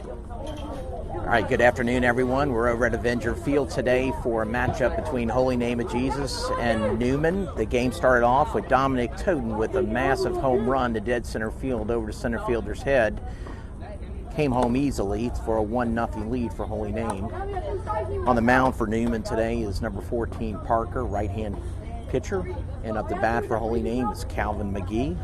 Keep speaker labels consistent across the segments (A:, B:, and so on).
A: All right, good afternoon, everyone. We're over at Avenger Field today for a matchup between Holy Name of Jesus and Newman. The game started off with Dominic Toten with a massive home run to dead center field over the center fielder's head. Came home easily for a 1-0 lead for Holy Name. On the mound for Newman today is number 14, Parker, right-hand pitcher. And up the bat for Holy Name is Calvin McGee.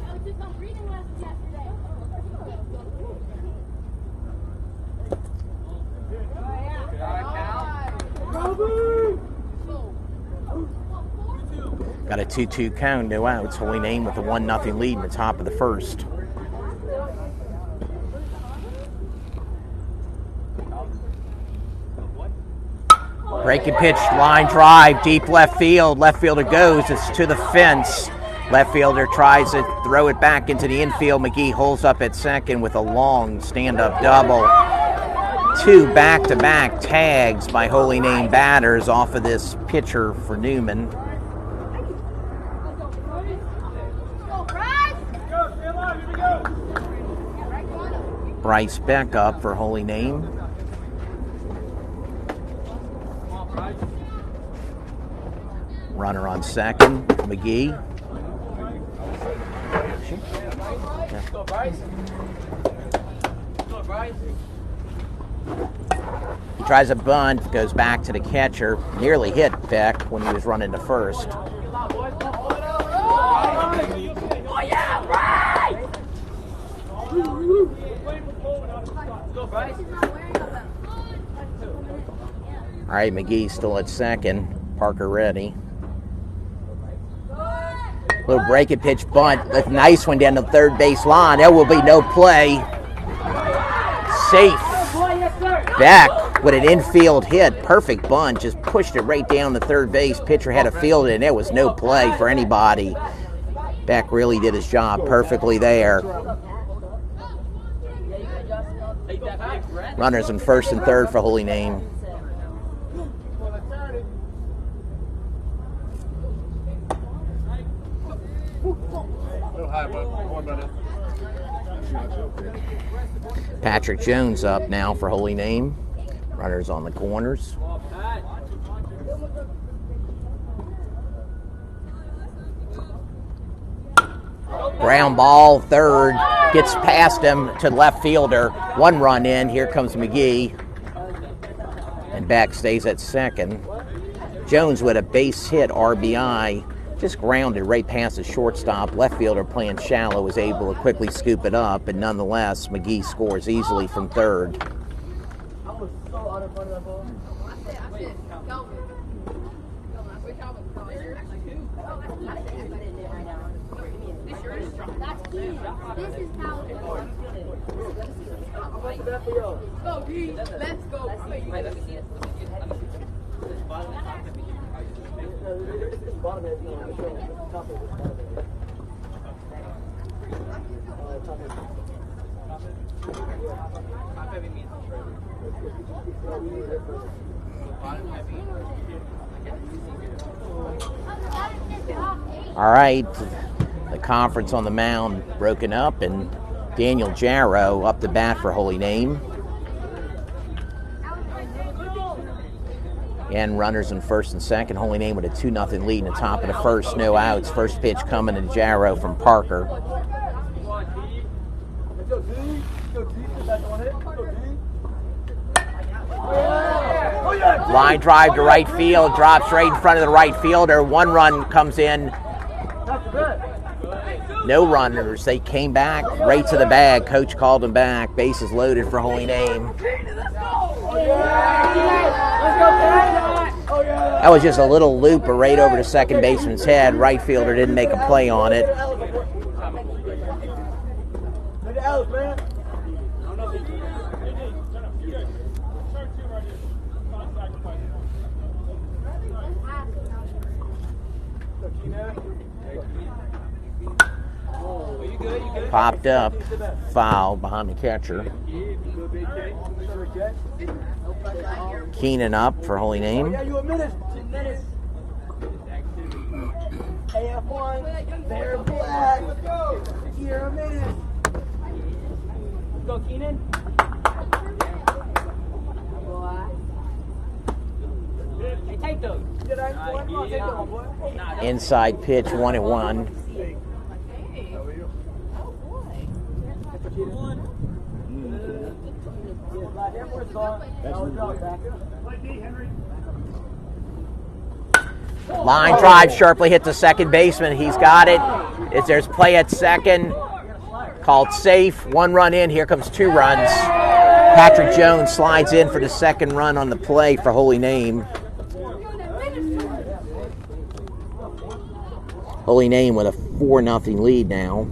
A: Got a 2-2 count, no outs. Holy Name with a 1-0 lead in the top of the first. Breaking pitch, line drive, deep left field. Left fielder goes, it's to the fence. Left fielder tries to throw it back into the infield. McGee holds up at second with a long stand-up double. 2 back-to-back tags by Holy Name batters off of this pitcher for Newman. Bryce Beck up for Holy Name. Runner on second, McGee. He tries a bunt, goes back to the catcher. Nearly hit Beck when he was running to first. All right, McGee still at second. Parker ready. Little breaking pitch bunt. A nice one down the third base line. There will be no play. Safe. Beck with an infield hit. Perfect bunt. Just pushed it right down the third base. Pitcher had to field it, and there was no play for anybody. Beck really did his job perfectly there. Runners in first and third for Holy Name. Patrick Jones up now for Holy Name. Runners on the corners. Ground ball, third. Gets past him to left fielder. 1 run in. Here comes McGee. And Beck stays at second. Jones with a base hit RBI. Just grounded right past the shortstop. Left fielder playing shallow was able to quickly scoop it up, and nonetheless, McGee scores easily from third.
B: Let's go.
A: All right, the conference on the mound broken up, and Daniel Jarrow up the bat for Holy Name. And runners in first and second. Holy Name with a 2-0 lead in the top of the first. No outs. First pitch coming to Jarrow from Parker. Line drive to right field. Drops right in front of the right fielder. 1 run comes in. No runners. They came back right to the bag. Coach called them back. Bases loaded for Holy Name. That was just a little looper right over the second baseman's head. Right fielder didn't make a play on it. Popped up, foul behind the catcher. Keenan up for Holy Name. AF1, they're black. Here a minute. Go, Keenan. Inside pitch, 1-1. Line drive sharply hit the second baseman. He's got it. There's play at second. Called safe. 1 run in. Here comes 2 runs. Patrick Jones slides in for the second run on the play for Holy Name. Holy Name with a 4-0 lead now.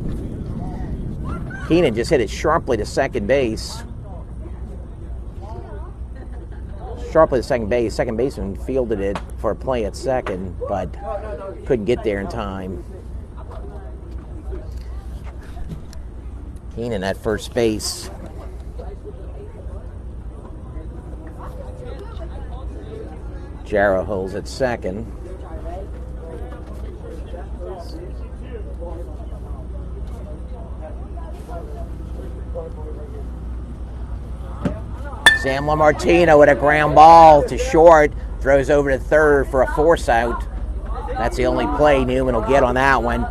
A: Keenan just hit it sharply to second base. Sharply to second base. Second baseman fielded it for a play at second, but couldn't get there in time. Keenan at first base. Jarrow holds at second. Sam LaMartina with a ground ball to short, throws over to third for a force out. That's the only play Newman will get on that one.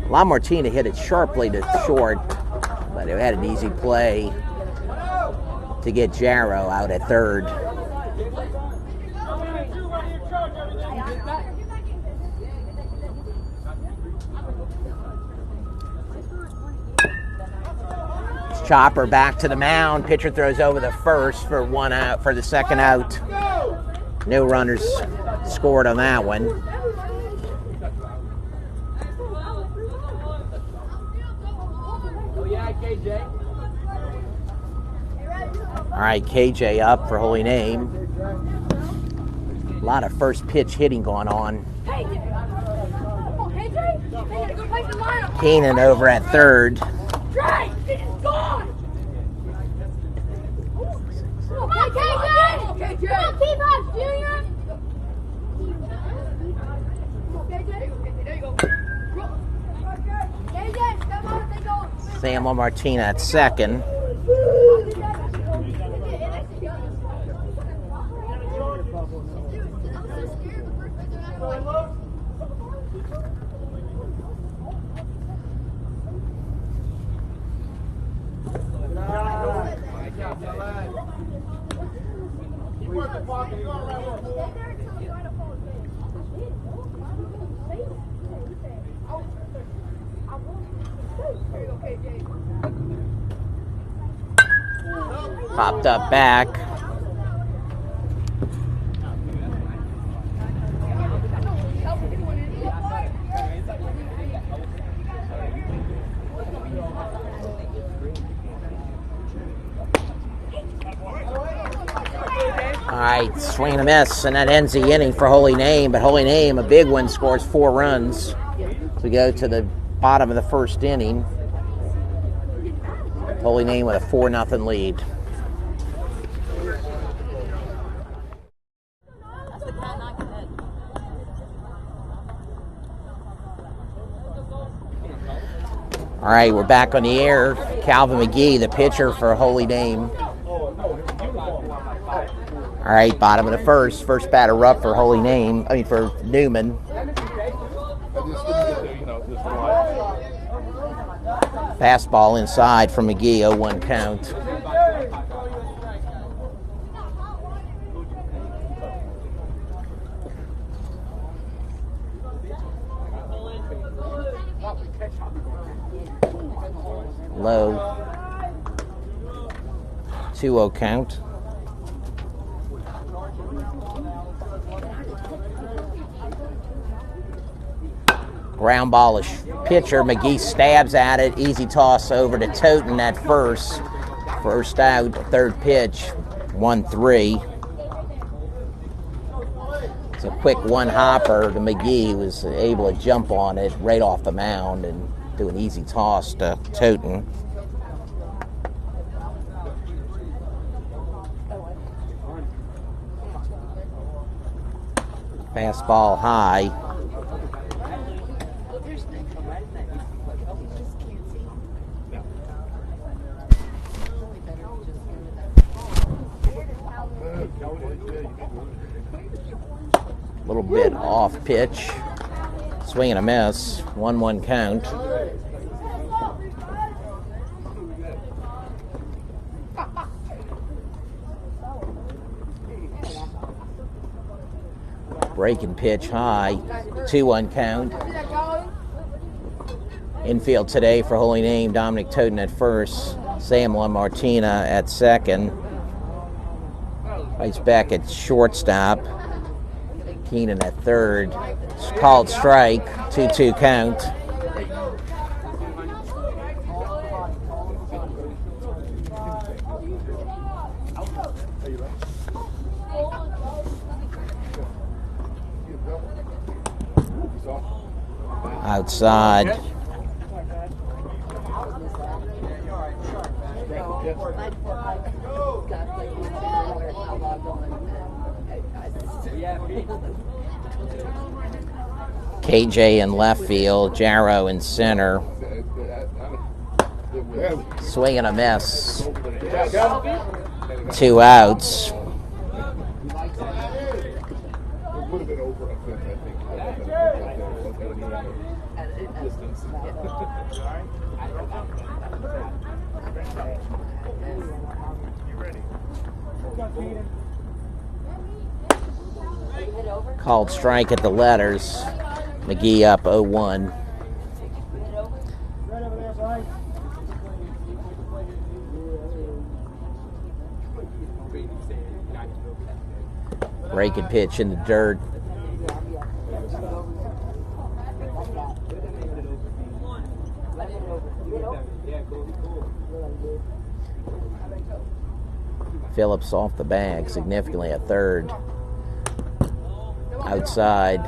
A: LaMartina hit it sharply to short, but it had an easy play to get Jarrow out at third. Chopper back to the mound. Pitcher throws over the first for 1 out for the second out. No runners scored on that one. All right, KJ up for Holy Name. A lot of first pitch hitting going on. Keenan over at third. Sam LaMartina at second. Popped up back. All right, swing and a miss, and that ends the inning for Holy Name. But Holy Name, a big one, scores 4 runs. So we go to the bottom of the first inning. Holy Name with a 4-0 lead. All right, we're back on the air. Calvin McGee, the pitcher for Holy Name. All right, bottom of the first. First batter up for Holy Name. For Newman. Fastball inside from McGee, 0-1 count. Low. 2-0 count. Ground ball is pitcher. McGee stabs at it. Easy toss over to Toten at first. First out, third pitch, 1-3. It's a quick one hopper to McGee. He was able to jump on it right off the mound and do an easy toss to Toten. Fastball high. A little bit off pitch. Swing and a miss. 1-1 count. Breaking pitch high. 2-1 count. Infield today for Holy Name, Dominic Toten at first. Sam LaMartina at second. He's back at shortstop. Keenan at third. It's called strike. 2-2 count. Outside. KJ in left field, Jarrow in center. Swing and a miss. 2 outs. Called strike at the letters. McGee up 0-1. Breaking pitch in the dirt. Phillips off the bag significantly at third. Outside.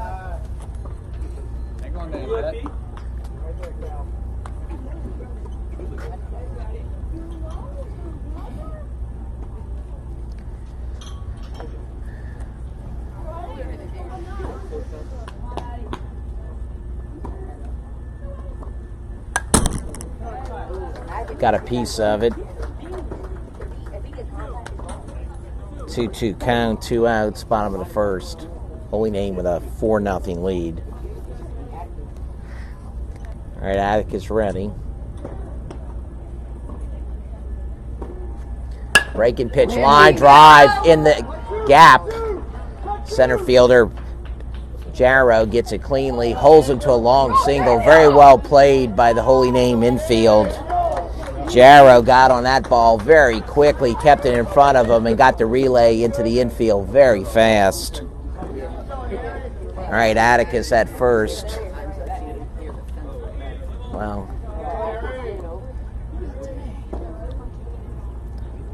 A: Got a piece of it. 2-2 count, 2 outs, bottom of the first. Holy Name with a 4-0 lead. All right, Atticus ready. Breaking pitch, line drive in the gap. Center fielder Jarrow gets it cleanly, holds him to a long single. Very well played by the Holy Name infield. Jarrow got on that ball very quickly, kept it in front of him, and got the relay into the infield very fast. All right, Atticus at first. Wow.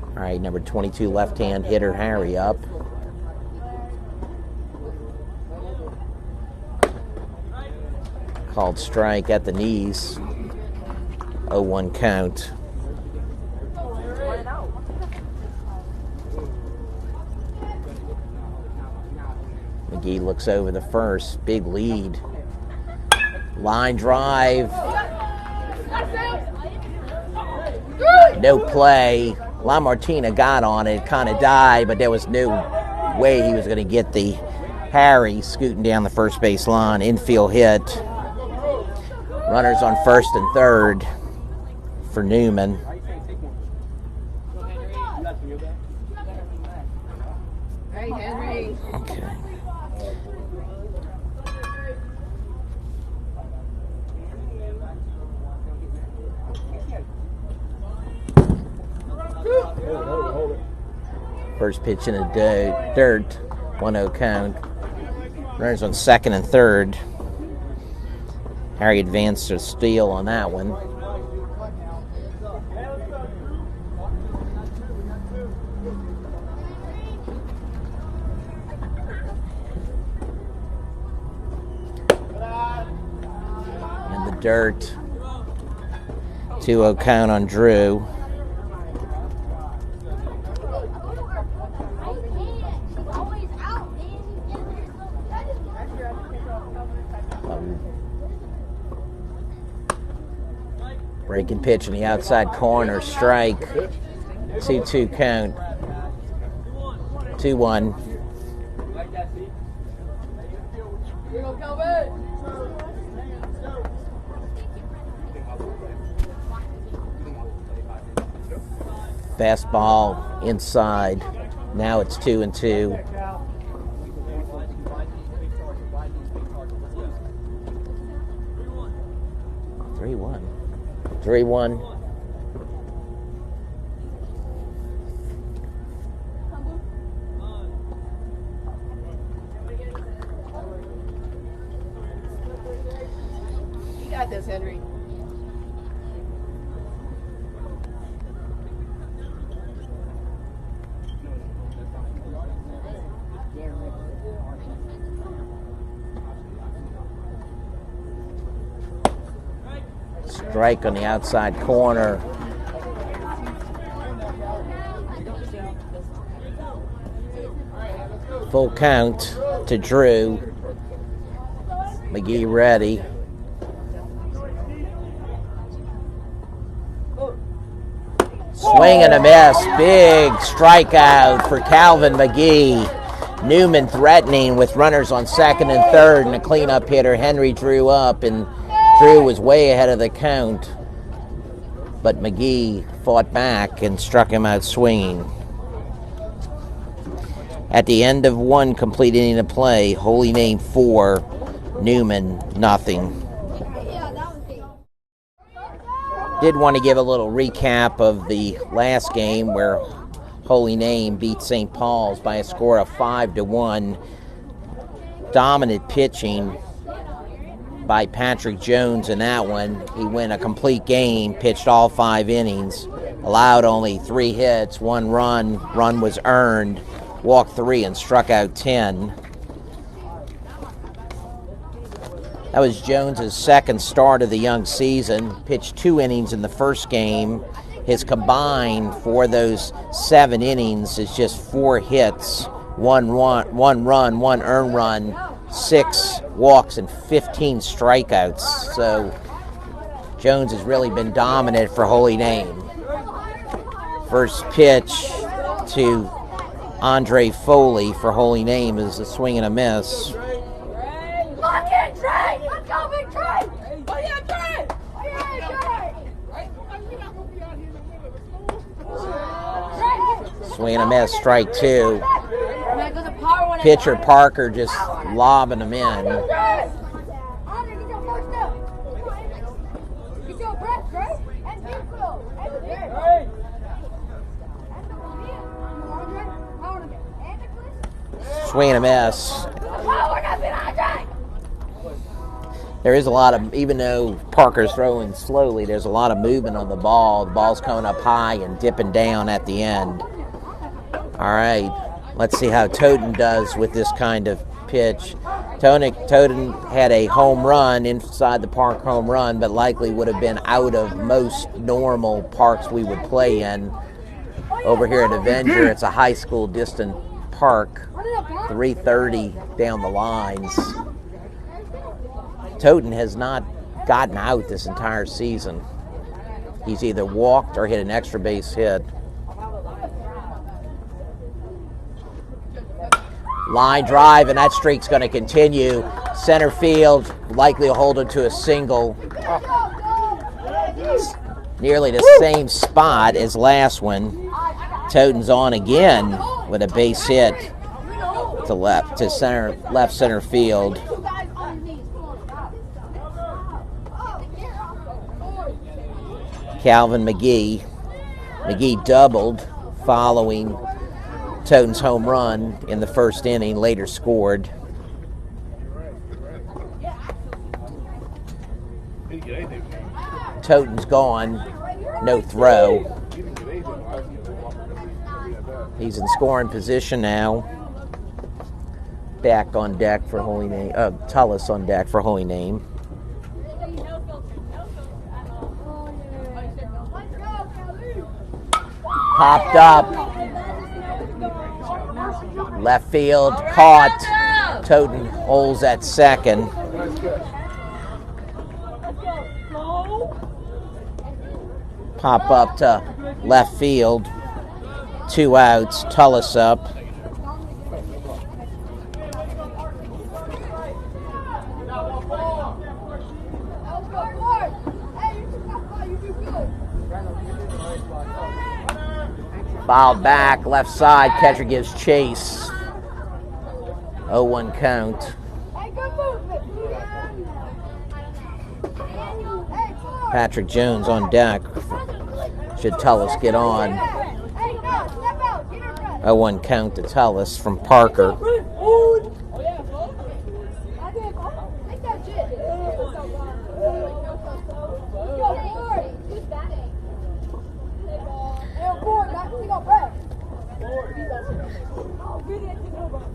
A: All right, number 22 left-hand hitter Harry up. Called strike at the knees. 0-1 count. McGee looks over the first. Big lead. Line drive. No play. LaMartina got on it. Kind of died, but there was no way he was going to get the Harry scooting down the first base line. Infield hit. Runners on first and third for Newman. Okay. First pitch in the dirt, 1-0 count. Runners on second and third. Harry advanced to steal on that one. In the dirt, 2-0 count on Drew. Breaking pitch in the outside corner, strike. 2-2 count. 2-1. Fastball inside. Now it's 2-2. 3-1.
B: You got this, Henry.
A: Strike on the outside corner. Full count to Drew. McGee ready. Swing and a miss. Big strikeout for Calvin McGee. Newman threatening with runners on second and third, and a cleanup hitter. Henry drew up, and Drew was way ahead of the count, but McGee fought back and struck him out swinging. At the end of one complete inning of play, Holy Name 4, Newman nothing. Did want to give a little recap of the last game where Holy Name beat St. Paul's by a score of 5-1. Dominant pitching by Patrick Jones in that one. He went a complete game, pitched all 5 innings, allowed only 3 hits, 1 run. Run was earned, walked 3 and struck out 10. That was Jones's second start of the young season. Pitched 2 innings in the first game. His combined for those 7 innings is just 4 hits, 1 run, 1 earned run, 6 walks, and 15 strikeouts. So Jones has really been dominant for Holy Name. First pitch to Andre Foley for Holy Name is a swing and a miss.
C: Lock in, Trey! Let's go, big Trey! Oh yeah, Trey! Oh yeah, Trey!
A: Swing and a miss, strike 2. Pitcher Parker just lobbing him in. Swing and a miss. There is a lot of, even though Parker's throwing slowly, there's a lot of movement on the ball. The ball's coming up high and dipping down at the end. All right, let's see how Toten does with this kind of pitch. Toten had a home run, inside the park home run, but likely would have been out of most normal parks we would play in. Over here at Avenger, it's a high school distant park, 330 down the lines. Toten has not gotten out this entire season. He's either walked or hit an extra base hit. Line drive, and that streak's going to continue. Center field likely will hold it to a single. Nearly the same spot as last one. Toten's on again with a base hit to left center field. Calvin McGee. McGee doubled following Toten's home run in the first inning, later scored. Toten's gone, no throw. He's in scoring position now. Back on deck for Holy Name. Tullis on deck for Holy Name. Popped up. Left field, caught. Toten holds at second. Pop up to left field. 2 outs. Tullis up. Fouled back, left side, catcher gives chase. 0-1 count. Patrick Jones on deck. Should Tullis get on. 0-1 count to Tullis from Parker.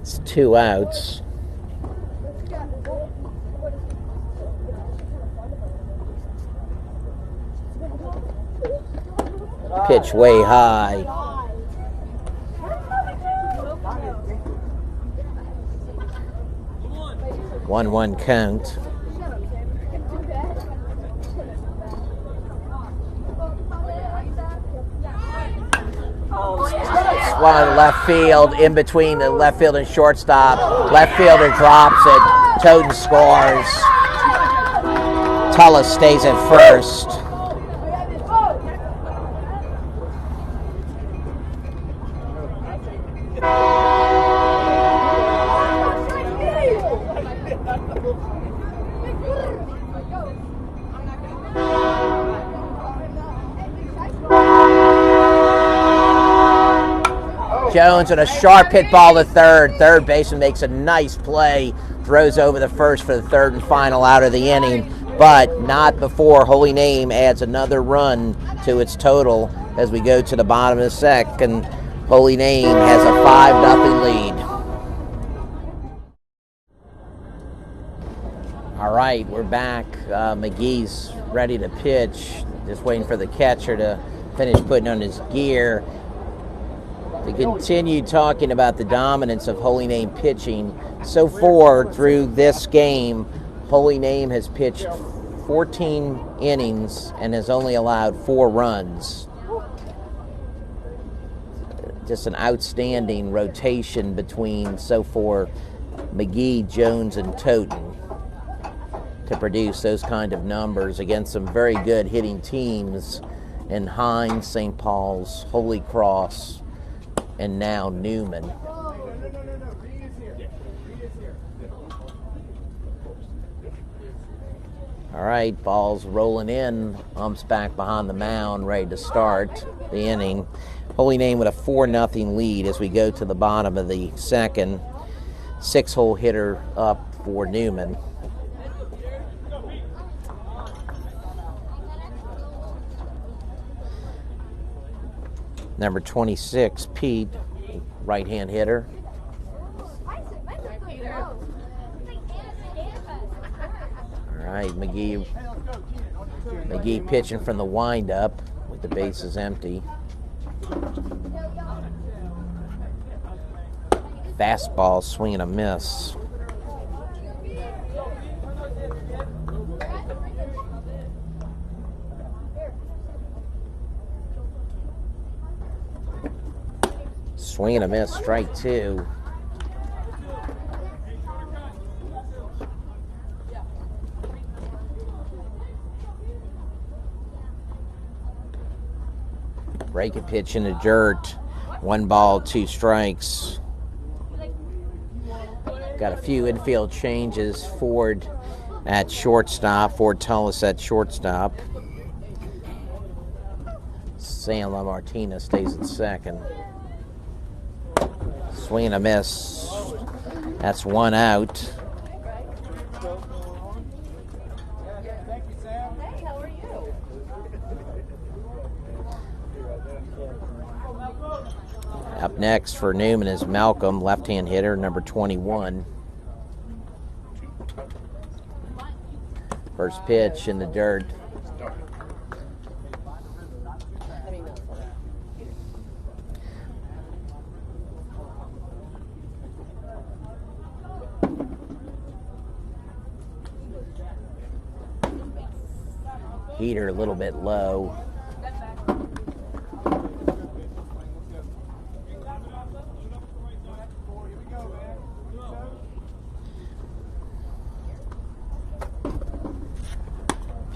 A: It's 2 outs. Pitch way high. 1-1 count. One left field, in between the left field and shortstop. Left fielder drops it. Toten scores. Tullis stays at first. Jones with a sharp hit ball to third. Third baseman makes a nice play, throws over the first for the third and final out of the inning, but not before Holy Name adds another run to its total as we go to the bottom of the second. Holy Name has a 5-0 lead. All right, we're back. McGee's ready to pitch, just waiting for the catcher to finish putting on his gear. To continue talking about the dominance of Holy Name pitching, so far through this game, Holy Name has pitched 14 innings and has only allowed 4 runs. Just an outstanding rotation between, so far, McGee, Jones, and Toten to produce those kind of numbers against some very good hitting teams in Hines, St. Paul's, Holy Cross, and now Newman. All right, ball's rolling in. Ump's back behind the mound, ready to start the inning. Holy Name with a 4-0 lead as we go to the bottom of the second. 6-hole hitter up for Newman. Number 26, Pete, right-hand hitter. All right, McGee pitching from the windup with the bases empty. Fastball, swing and a miss. Swing and a miss, strike 2. Break a pitch in the dirt. 1 ball, 2 strikes. Got a few infield changes. Ford at shortstop. Ford Tullis at shortstop. San La Martina stays at second. Swing and a miss. That's 1 out.
C: Hey, how are you?
A: Up next for Newman is Malcolm, left-hand hitter, number 21. First pitch in the dirt. Heater a little bit low.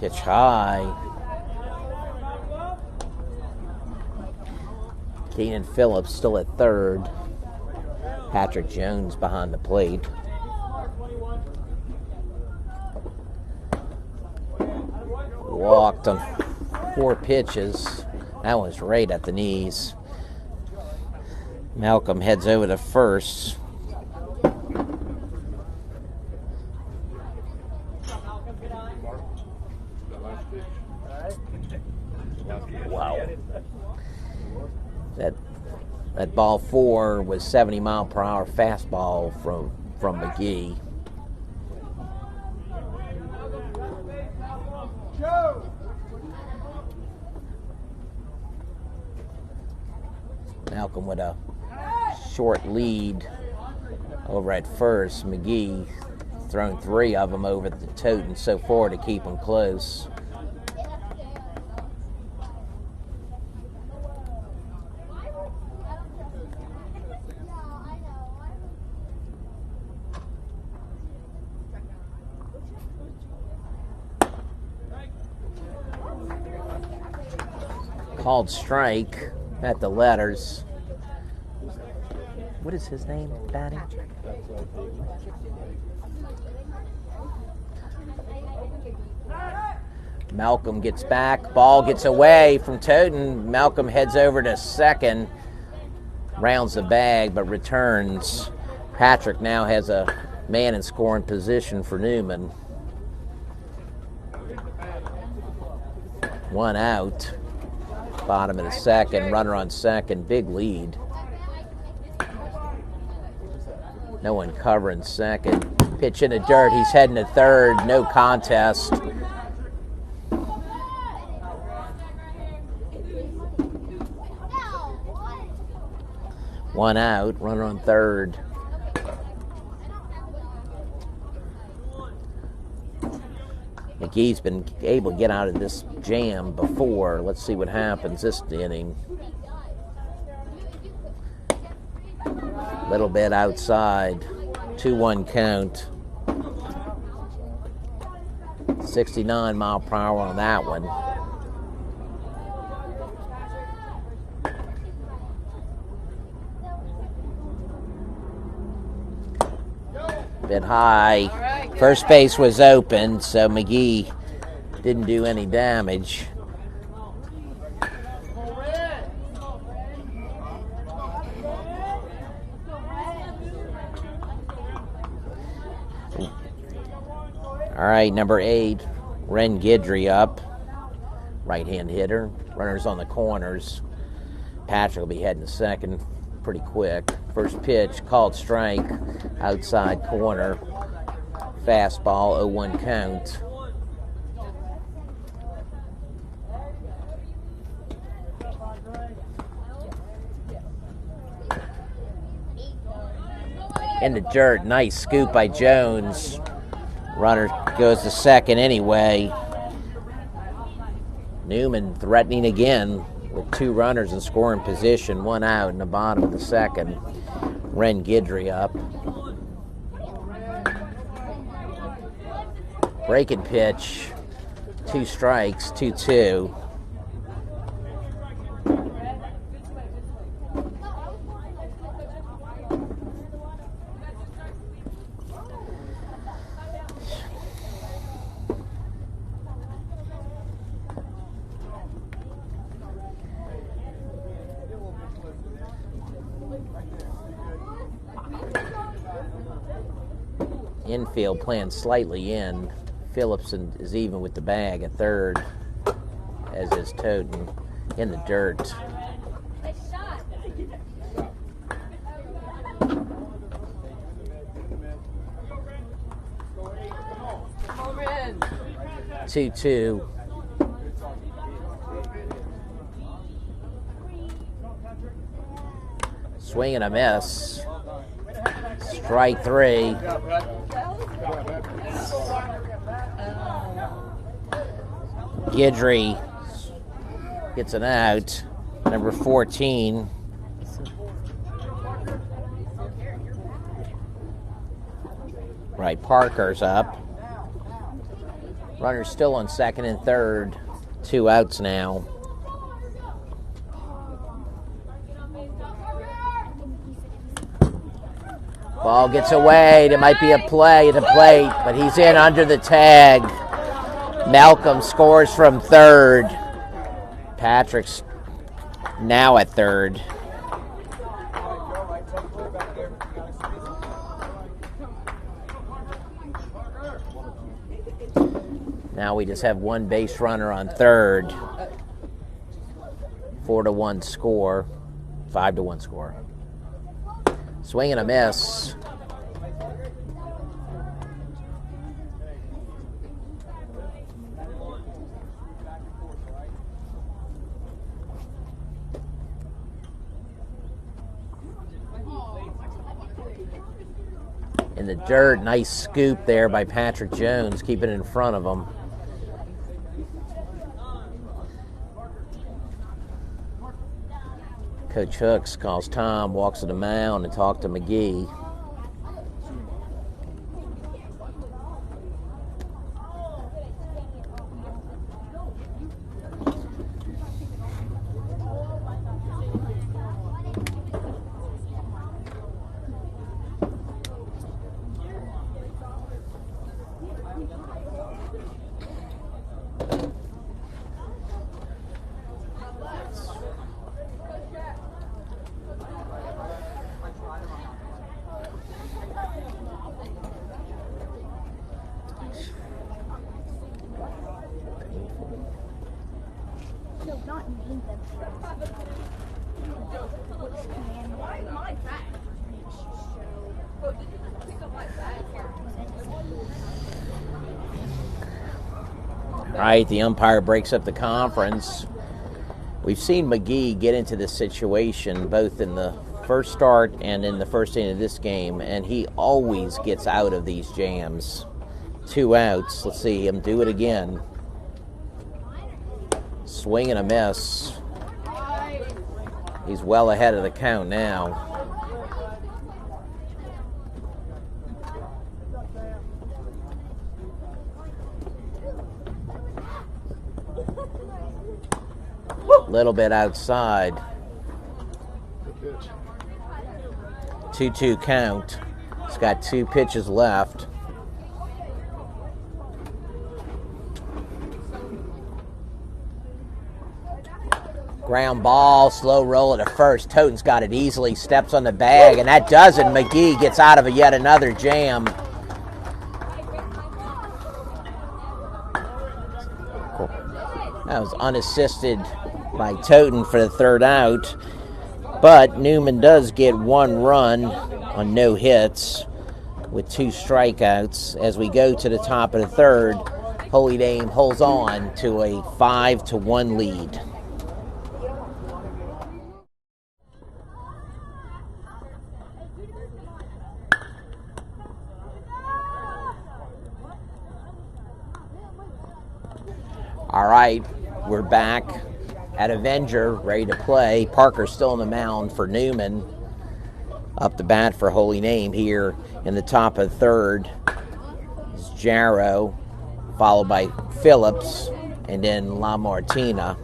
A: Pitch high. Keenan Phillips still at third. Patrick Jones behind the plate. Walked on 4 pitches. That one's right at the knees. Malcolm heads over to first. Wow. That ball 4 was 70-mile-per-hour fastball from McGee. Malcolm with a short lead over at first. McGee thrown 3 of them over the Toten so far to keep them close. Called strike at the letters. What is his name, batting? Malcolm gets back. Ball gets away from Toten. Malcolm heads over to second. Rounds the bag, but returns. Patrick now has a man in scoring position for Newman. 1 out. Bottom of the second. Runner on second. Big lead. No one covering second. Pitch in the dirt. He's heading to third. No contest. One out. Runner on third. McGee's been able to get out of this jam before. Let's see what happens this inning. Little bit outside. 2-1 count. 69 mile per hour on that one. Bit high. First base was open, so McGee didn't do any damage. All right, number 8, Ren Guidry up. Right-hand hitter. Runners on the corners. Patrick will be heading to second pretty quick. First pitch, called strike, outside corner. Fastball, 0-1 count. In the dirt, nice scoop by Jones. Runner goes to second anyway. Newman threatening again with 2 runners in scoring position, 1 out in the bottom of the second. Ren Guidry up. Breaking pitch, 2 strikes, 2-2. Infield playing slightly in. Phillips is even with the bag at third, as is Toten. In the dirt. Two. Swing and a miss. Strike 3. Guidry gets an out. Number 14. Right, Parker's up. Runner's still on second and third. 2 outs now. Ball gets away. There might be a play at the plate, but he's in under the tag. Malcolm scores from third. Patrick's now at third. Now we just have one base runner on third. 4-1 score. 5-1 score. Swing and a miss. In the dirt, nice scoop there by Patrick Jones, keeping it in front of him. Coach Hooks calls Tom, walks to the mound, and talks to McGee. Right, the umpire breaks up the conference. We've seen McGee get into this situation both in the first start and in the first inning of this game, and he always gets out of these jams. 2 outs. Let's see him do it again. Swing and a miss. He's well ahead of the count now. Little bit outside. 2-2 count. He's got 2 pitches left. Ground ball, slow roll at first. Toten's got it easily, steps on the bag, and that does it. McGee gets out of yet another jam. That was unassisted by Toten for the 3rd out, but Newman does get 1 run on no hits with 2 strikeouts. As we go to the top of the 3rd, Holy Name holds on to a 5-1 lead. All right, we're back at Avenger, ready to play. Parker's still on the mound for Newman. Up the bat for Holy Name here in the top of the 3rd is Jarrow, followed by Phillips, and then La Martina.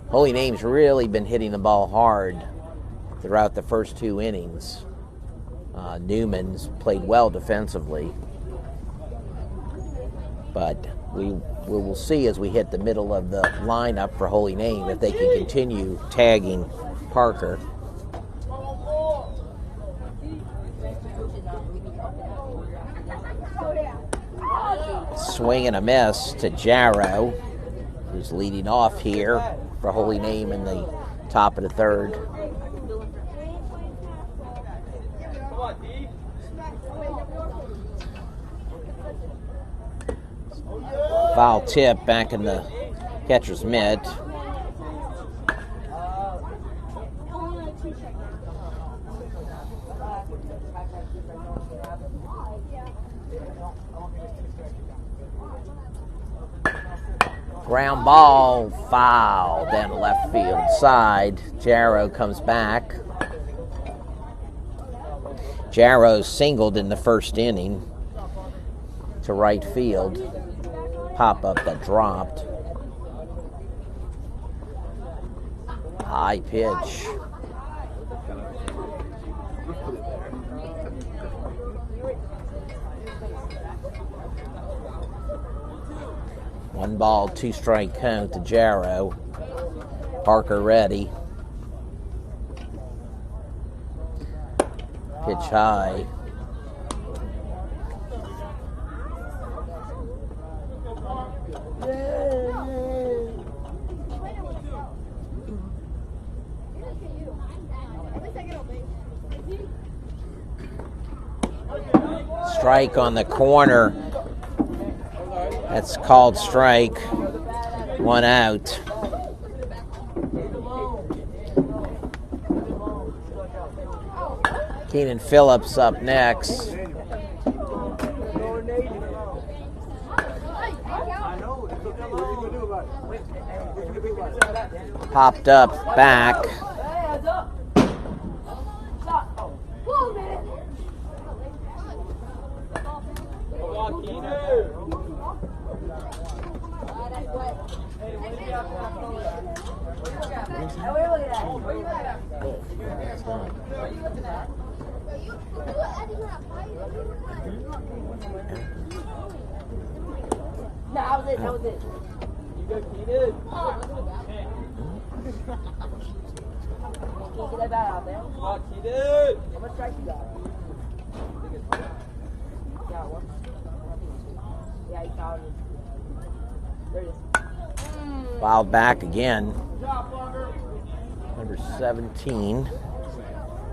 A: Holy Name's really been hitting the ball hard throughout the first 2 innings. Newman's played well defensively. But we will see as we hit the middle of the lineup for Holy Name if they can continue tagging Parker. Swing and a miss to Jarrow, who's leading off here for Holy Name in the top of the 3rd. Foul tip back in the catcher's mitt. Ground ball, foul down the left field side. Jarrow comes back. Jarrow singled in the first inning to right field. Pop-up that dropped. High pitch. One ball, 2 strike count to Jarrow. Parker ready. Pitch high. Strike on the corner. That's called strike. 1 out. Keenan Phillips up next. Popped up back.
C: That was it. You go, Keenan. Can't get that bat out there. Come on, Keenan. How much strikes you got? Yeah, what? Yeah, he fouled it. There it is.
A: Fouled back again. Number 17.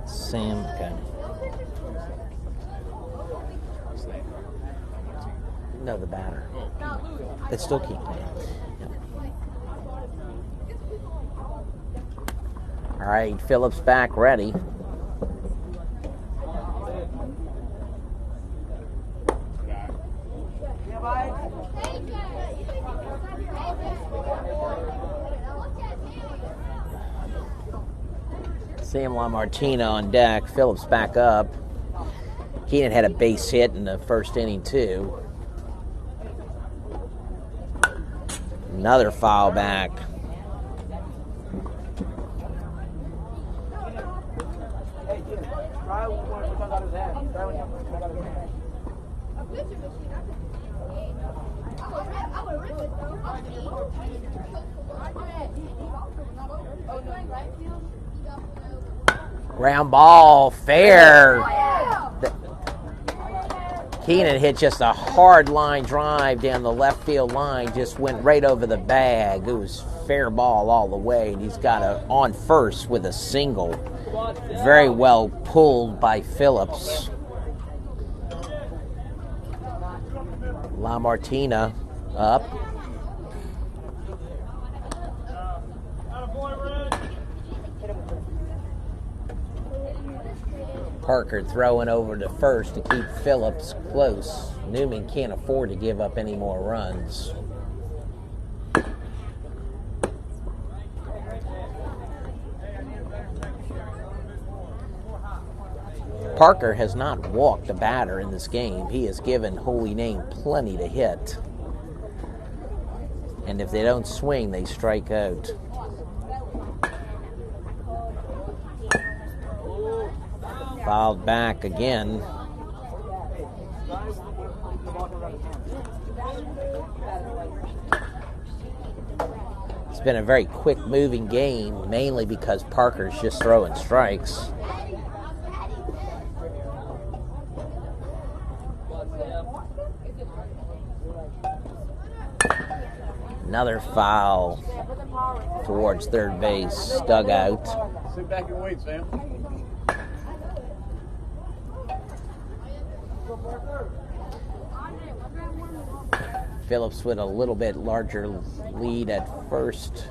A: Sam. Okay. No, the batter. They still keep playing. Yep. All right, Phillips back ready. Sam LaMartina on deck. Phillips back up. Keenan had a base hit in the first inning, too. Another foul back. Ground ball, fair. Keenan hit just a hard line drive down the left field line, just went right over the bag. It was fair ball all the way, and he's got a on first with a single. Very well pulled by Phillips. LaMartina up. Parker throwing over to first to keep Phillips close. Newman can't afford to give up any more runs. Parker has not walked a batter in this game. He has given Holy Name plenty to hit. And if they don't swing, they strike out. Fouled back again. It's been a very quick moving game, mainly because Parker's just throwing strikes. Another foul towards third base, dugout.
B: Sit back and wait, Sam.
A: Phillips with a little bit larger lead at first.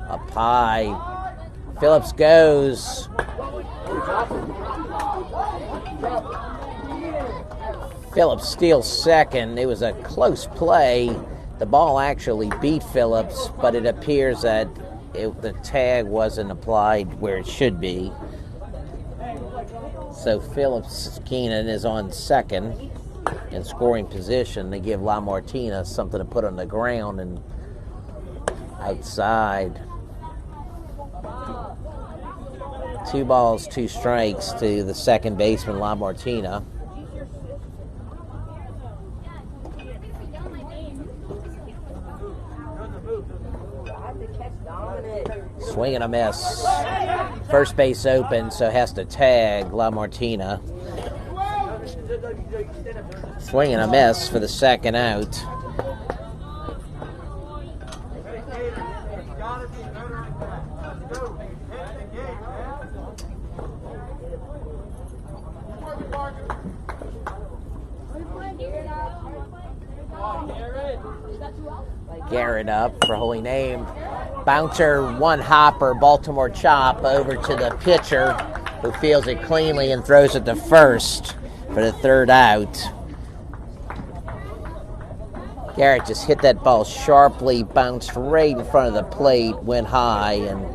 A: Up high. Phillips goes. Phillips steals second. It was a close play. The ball actually beat Phillips, but it appears that the tag wasn't applied where it should be. So Phillips Keenan is on second. in scoring position to give La Martina something to put on the ground and outside. 2 balls, 2 strikes to the second baseman, La Martina. Swing and a miss. First base open, so has to tag La Martina. Swing and a miss for the second out. Garrett up for Holy Name. Bouncer, one hopper, Baltimore chop over to the pitcher, who fields it cleanly and throws it to first for the third out. Garrett just hit that ball sharply, bounced right in front of the plate, went high, and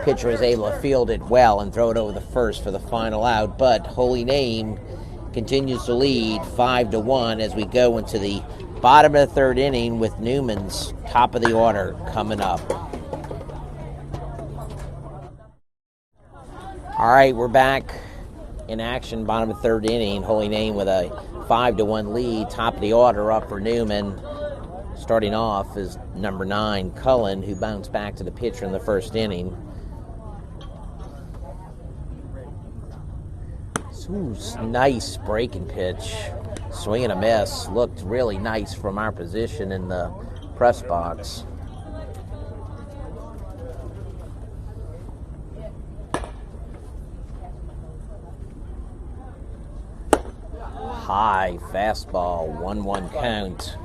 A: pitcher was able to field it well and throw it over the first for the final out. But Holy Name continues to lead 5-1 as we go into the bottom of the third inning with Newman's top of the order coming up. All right, we're back in action, bottom of the third inning. Holy Name with a 5-1 lead, top of the order up for Newman. Starting off is number 9, Cullen, who bounced back to the pitcher in the first inning. Ooh, nice breaking pitch. Swing and a miss. Looked really nice from our position in the press box. High fastball, 1-1 count.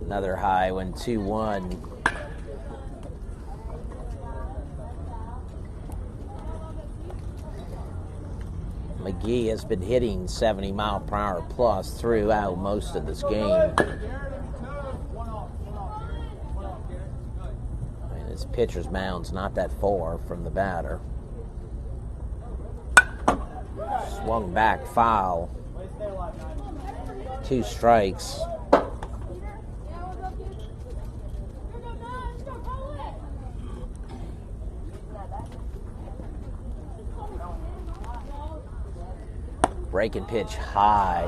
A: Another high one, 2-1. McGee has been hitting 70 mile per hour plus throughout most of this game. And his pitcher's mound's not that far from the batter. Swung back foul. 2 strikes. Breaking pitch high.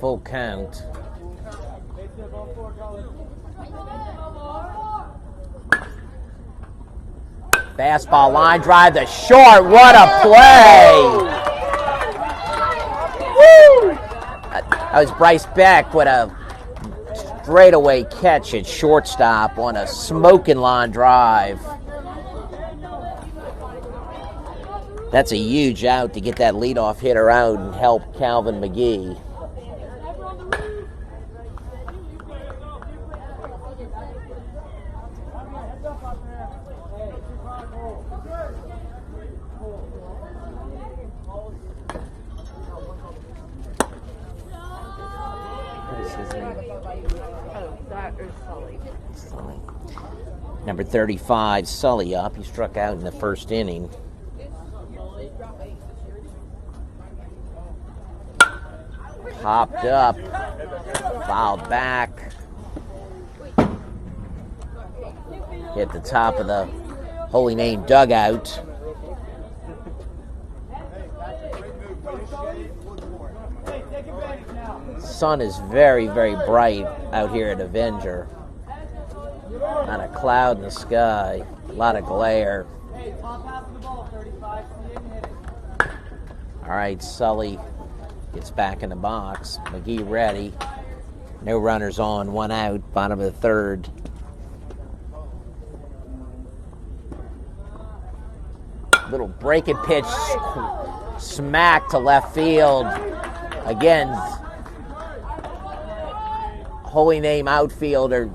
A: Full count. Fastball line drive to short. What a play! Woo! That was Bryce Beck with a straightaway catch at shortstop on a smoking line drive. That's a huge out to get that leadoff hitter out and help Calvin McGee. What is his name?
C: Oh, that is Sully.
A: Number 35, Sully up. He struck out in the first inning. Popped up, fouled back, hit the top of the Holy Name dugout. Sun is very, very bright out here at Avenger. Not a cloud in the sky, a lot of glare. All right, Sully gets back in the box. McGee ready. No runners on, 1 out, bottom of the third. Little breaking pitch, smack to left field. Again, Holy Name outfielder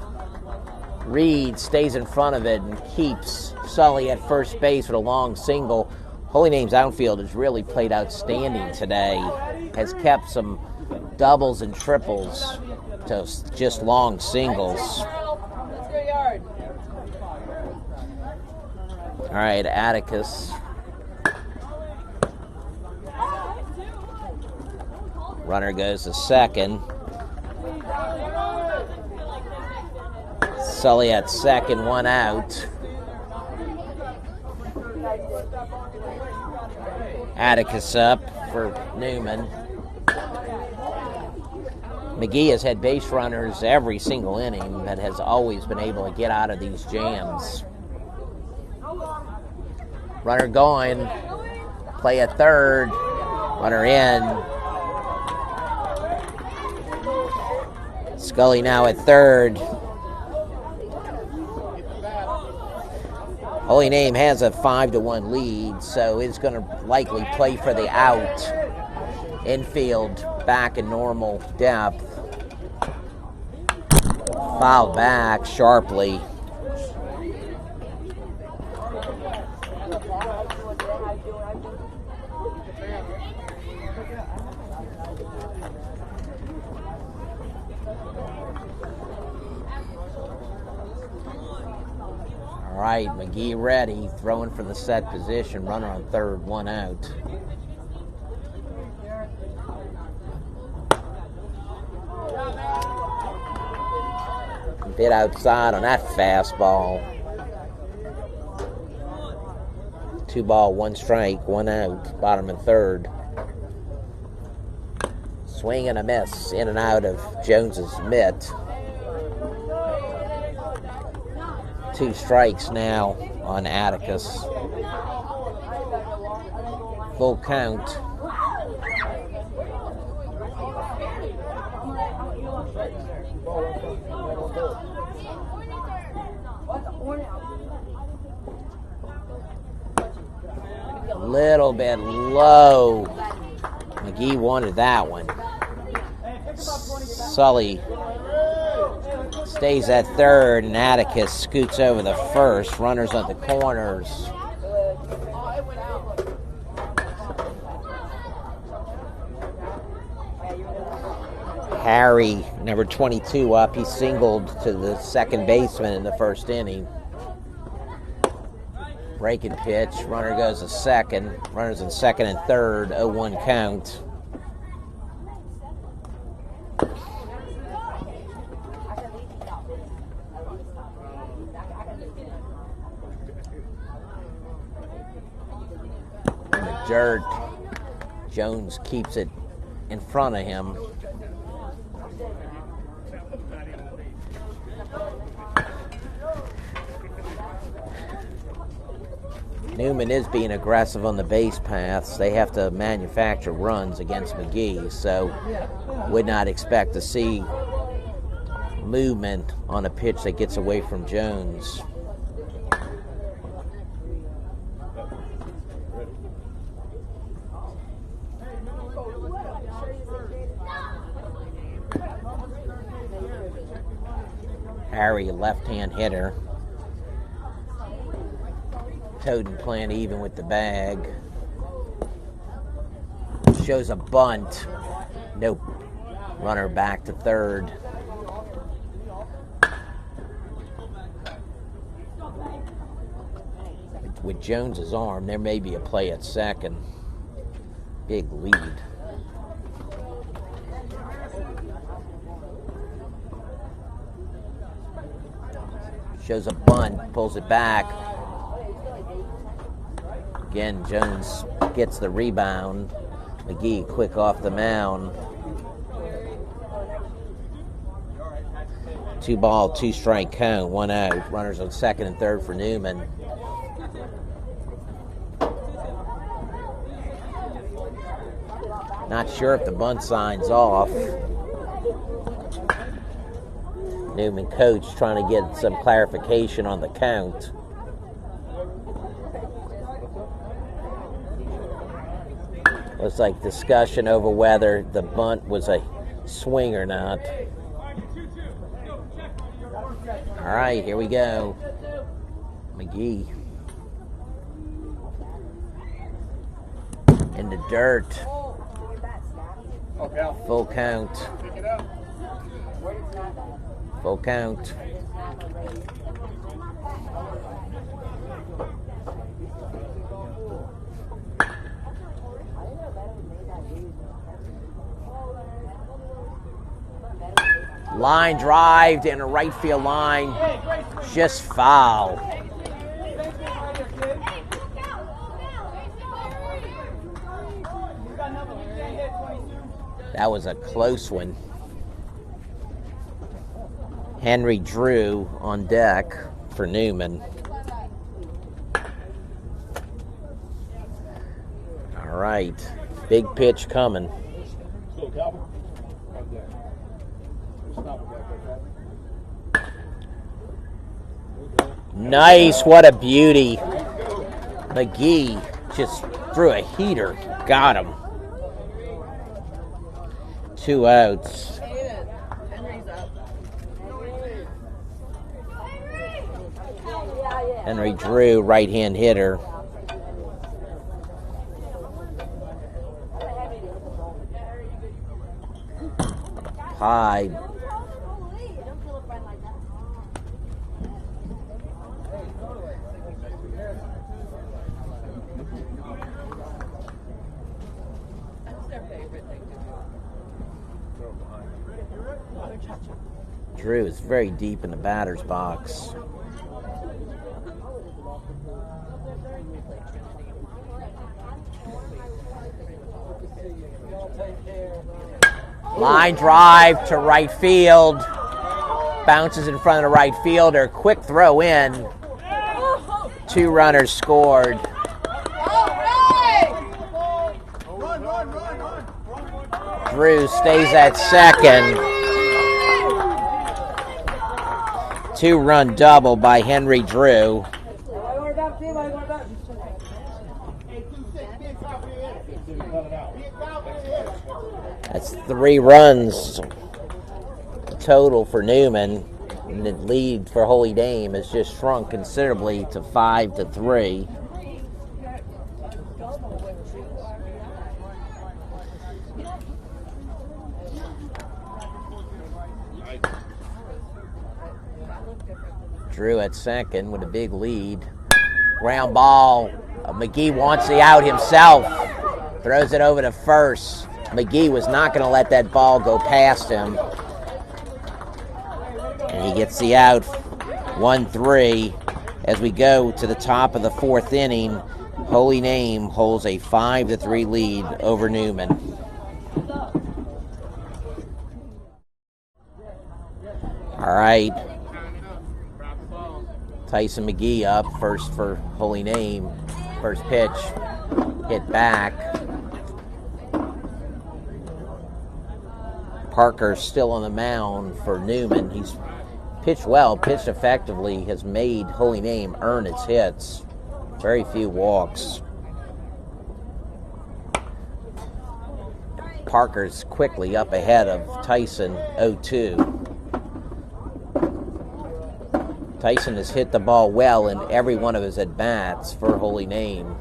A: Reed stays in front of it and keeps Sully at first base with a long single. Holy Name's outfield has really played outstanding today. Has kept some doubles and triples to just long singles. All right, Atticus. Runner goes to second. Sully at second, one out. Atticus up for Newman. McGee has had base runners every single inning, but has always been able to get out of these jams. Runner going. Play at third. Runner in. Scully now at third. Holy Name has a 5-1 lead, so it's going to likely play for the out. Infield back in normal depth. Foul back sharply. All right, McGee ready, throwing for the set position, runner on third, one out. A bit outside on that fastball. 2 ball, 1 strike, 1 out, bottom of third. Swing and a miss, in and out of Jones's mitt. 2 strikes now on Atticus. Full count. A little bit low. McGee wanted that one. Sully stays at third, and Atticus scoots over the first. Runners on the corners. Harry, number 22, up. He singled to the second baseman in the first inning. Breaking pitch. Runner goes to second. Runners in second and third. 0-1 count. In the dirt. Jones keeps it in front of him. Newman is being aggressive on the base paths. They have to manufacture runs against McGee, so would not expect to see movement on a pitch that gets away from Jones. Harry, a left-hand hitter. Toden playing even with the bag. Shows a bunt. Nope. Runner back to third. With Jones's arm, there may be a play at second. Big lead. Shows a bunt, pulls it back. Again, Jones gets the rebound. McGee quick off the mound. 2 ball, 2 strike count, 1 out. Runners on second and third for Newman. Not sure if the bunt sign's off. Newman coach trying to get some clarification on the count. Looks like discussion over whether the bunt was a swing or not. All right, here we go. McGee. the dirt. Full count. Full count. Line drive in a right field line. Just foul. That was a close one. Henry Drew on deck for Newman. All right, big pitch coming. Nice, what a beauty. McGee just threw a heater, got him. 2 outs. Henry Drew, right-hand hitter. High. Drew is very deep in the batter's box. Line drive to right field. Bounces in front of the right fielder. Quick throw in. 2 runners scored. Drew stays at second. 2-run double by Henry Drew. That's 3 runs total for Newman. And the lead for Holy Name has just shrunk considerably to 5-3. Drew at second with a big lead. Ground ball. McGee wants the out himself. Throws it over to first. McGee was not going to let that ball go past him. And he gets the out. 1-3. As we go to the top of the 4th inning, Holy Name holds a 5-3 lead over Newman. All right. Tyson McGee up first for Holy Name. First pitch, hit back. Parker still on the mound for Newman. He's pitched well, pitched effectively, has made Holy Name earn its hits. Very few walks. Parker's quickly up ahead of Tyson, 0-2. Tyson has hit the ball well in every one of his at-bats for Holy Name.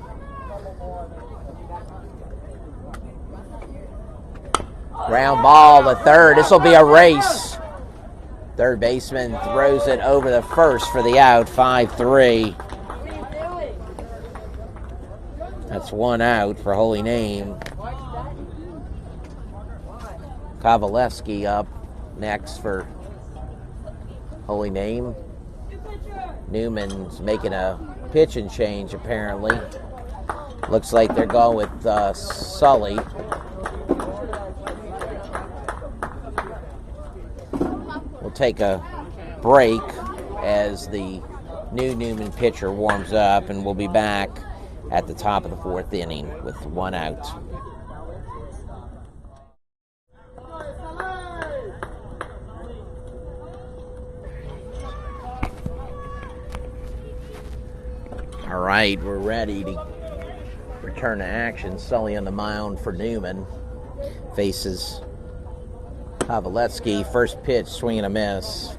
A: Ground ball to third. This will be a race. Third baseman throws it over the first for the out, 5-3. That's 1 out for Holy Name. Kovaleski up next for Holy Name. Newman's making a pitching change, apparently. Looks like they're going with Sully. We'll take a break as the new Newman pitcher warms up, and we'll be back at the top of the 4th inning with 1 out. All right, we're ready to return to action. Sully on the mound for Newman. Faces Kovaleski. First pitch, swing and a miss.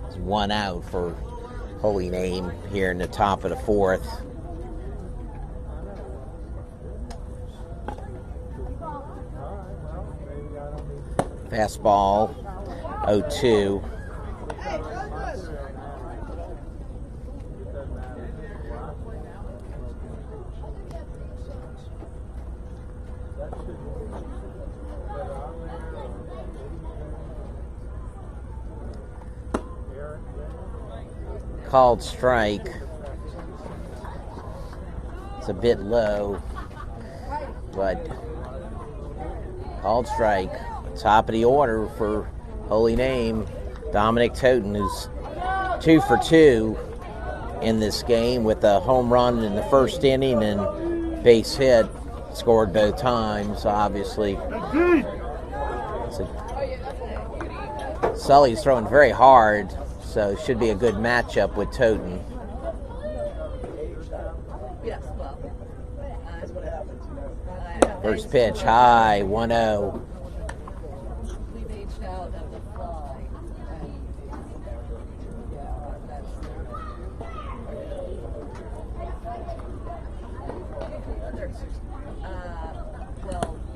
A: It's 1 out for Holy Name here in the top of the 4th. Fastball, 0-2. Called strike. It's a bit low, but called strike. Top of the order for Holy Name, Dominic Toten, who's 2 for 2 in this game with a home run in the first inning and base hit. Scored both times, obviously. Sully's throwing very hard, so it should be a good matchup with Toten. First pitch, high, 1-0.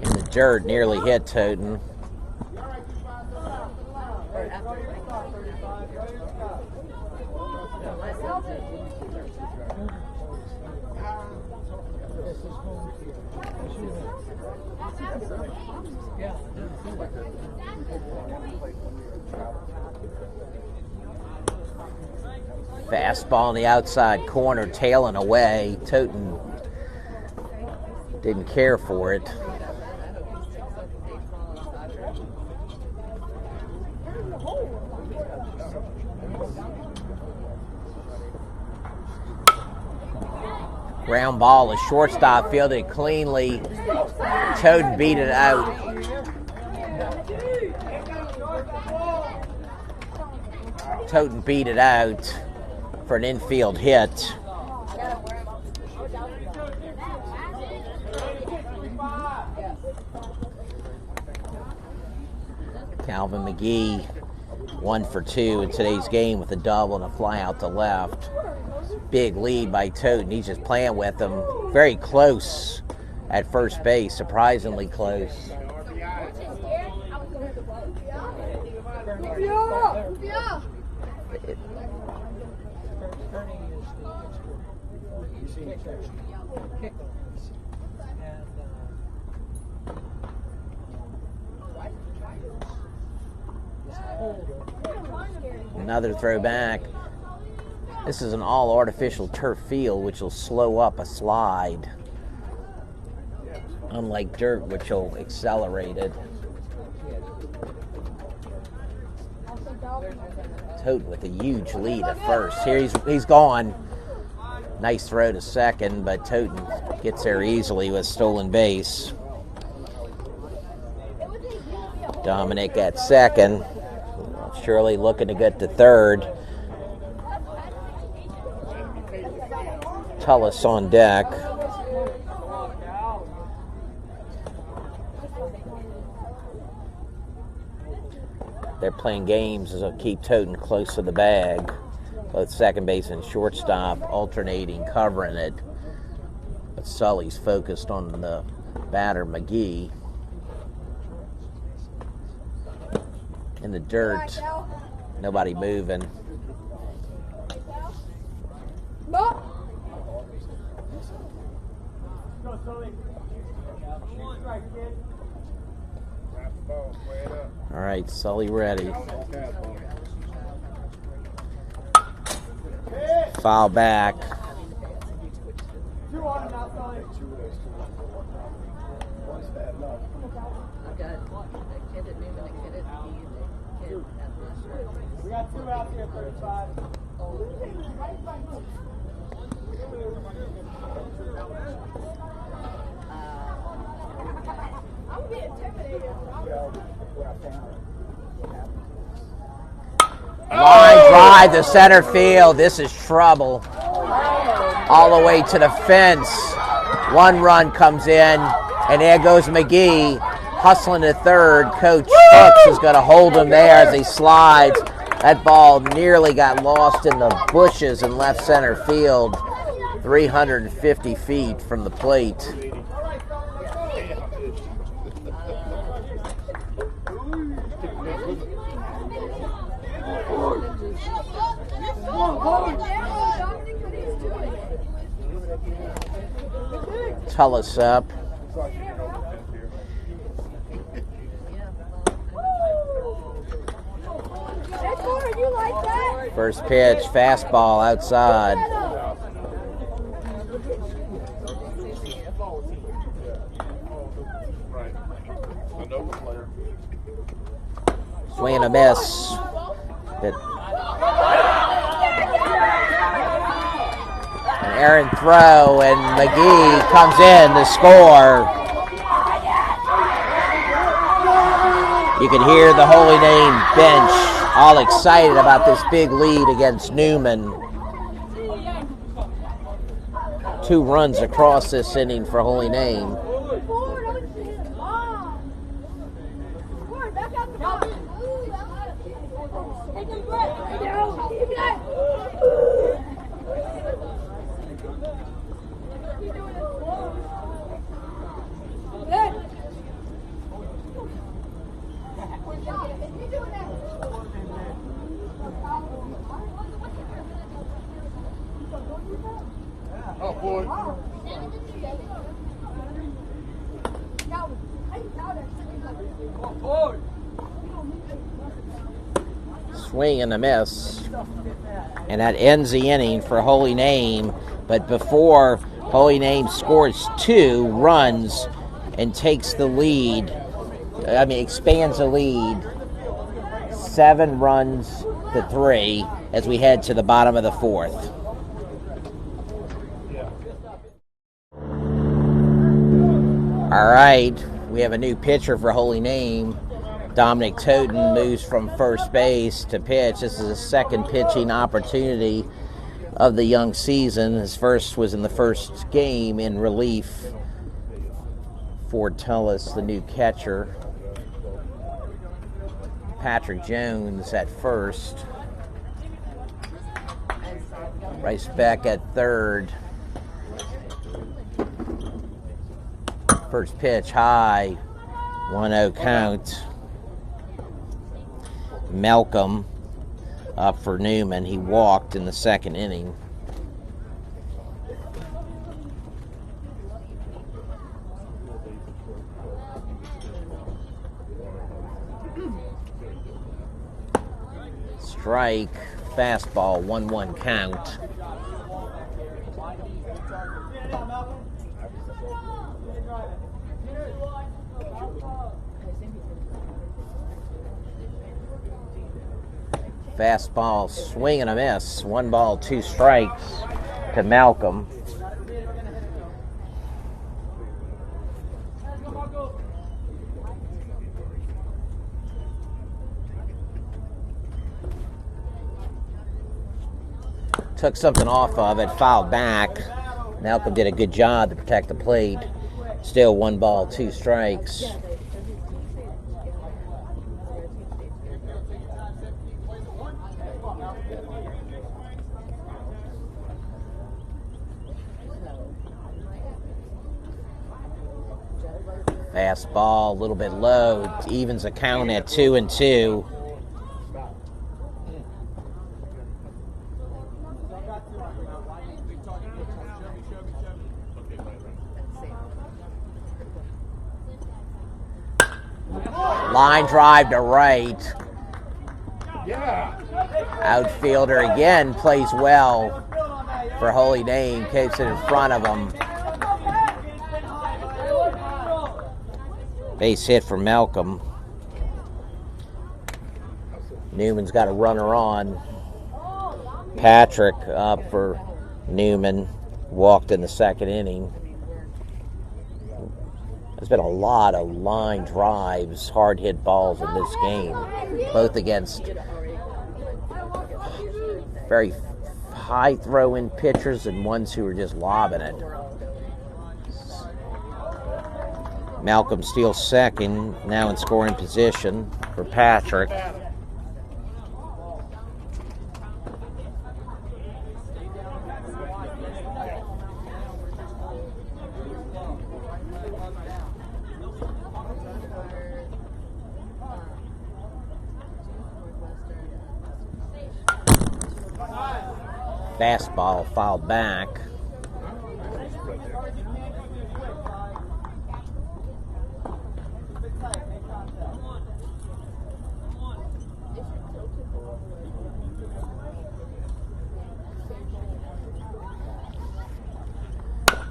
A: In the dirt, nearly hit Toten. Fastball in the outside corner, tailing away. Toten didn't care for it. Ground ball, a shortstop fielded cleanly. Toten beat it out. Toten beat it out for an infield hit. Calvin McGee, 1 for 2 in today's game with a double and a fly out to left. Big lead by Toten. He's just playing with them. Very close at first base, surprisingly close. Another throwback. This is an all artificial turf field, which will slow up a slide, unlike dirt, which will accelerate it. Toten with a huge lead at first. Here he's gone. Nice throw to second, but Toten gets there easily with stolen base. Dominic at second. Shirley looking to get to third. Tullis on deck. They're playing games to keep Toten close to the bag. Both second base and shortstop alternating, covering it. But Sully's focused on the batter, McGee. In the dirt, nobody moving. All right, Sully ready. Foul back.
C: We got 2 out there, 35. I'm getting intimidated.
A: Line drive to center field. This is trouble. All the way to the fence. 1 run comes in, and there goes McGee. Hustling to third. Coach Hooks is going to hold him there as he slides. That ball nearly got lost in the bushes in left center field, 350 feet from the plate. Tullis up. First pitch, fastball outside. Swing and a miss. An errant throw, and McGee comes in to score. You can hear the Holy Name bench all excited about this big lead against Newman. 2 runs across this inning for Holy Name.
B: Oh, boy.
A: Swing and a miss. And that ends the inning for Holy Name. But before Holy Name scores 2 runs and takes the lead, expands the lead 7 runs to 3 as we head to the bottom of the 4th. All right, we have a new pitcher for Holy Name. Dominic Toten moves from first base to pitch. This is his second pitching opportunity of the young season. His first was in the first game in relief for Tullis, the new catcher. Patrick Jones at first. Rice Beck at third. First pitch high, 1-0 count. Malcolm up for Newman. He walked in the second inning. Strike, fastball, 1-1 count. Fastball, swing and a miss. 1 ball, 2 strikes to Malcolm. Took something off of it, fouled back. Malcolm did a good job to protect the plate. Still 1 ball, 2 strikes. Fastball, a little bit low, evens the count at 2-2. Line drive to right. Outfielder again plays well for Holy Name, keeps it in front of him. Base hit for Malcolm. Newman's got a runner on. Patrick up for Newman. Walked in the second inning. There's been a lot of line drives, hard hit balls in this game, both against very high throw-in pitchers and ones who are just lobbing it. Malcolm steals second, now in scoring position for Patrick. Fastball fouled back.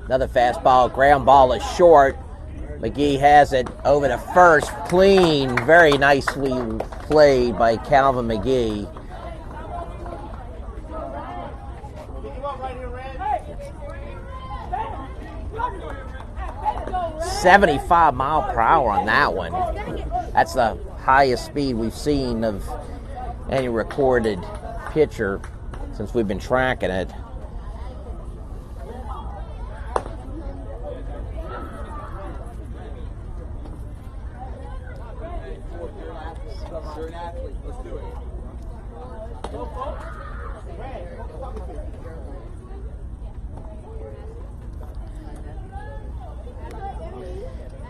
A: Another fastball, ground ball is short. McGee has it over to first, clean, very nicely played by Calvin McGee. .75 mile per hour on that one. That's the highest speed we've seen of any recorded pitcher since we've been tracking it.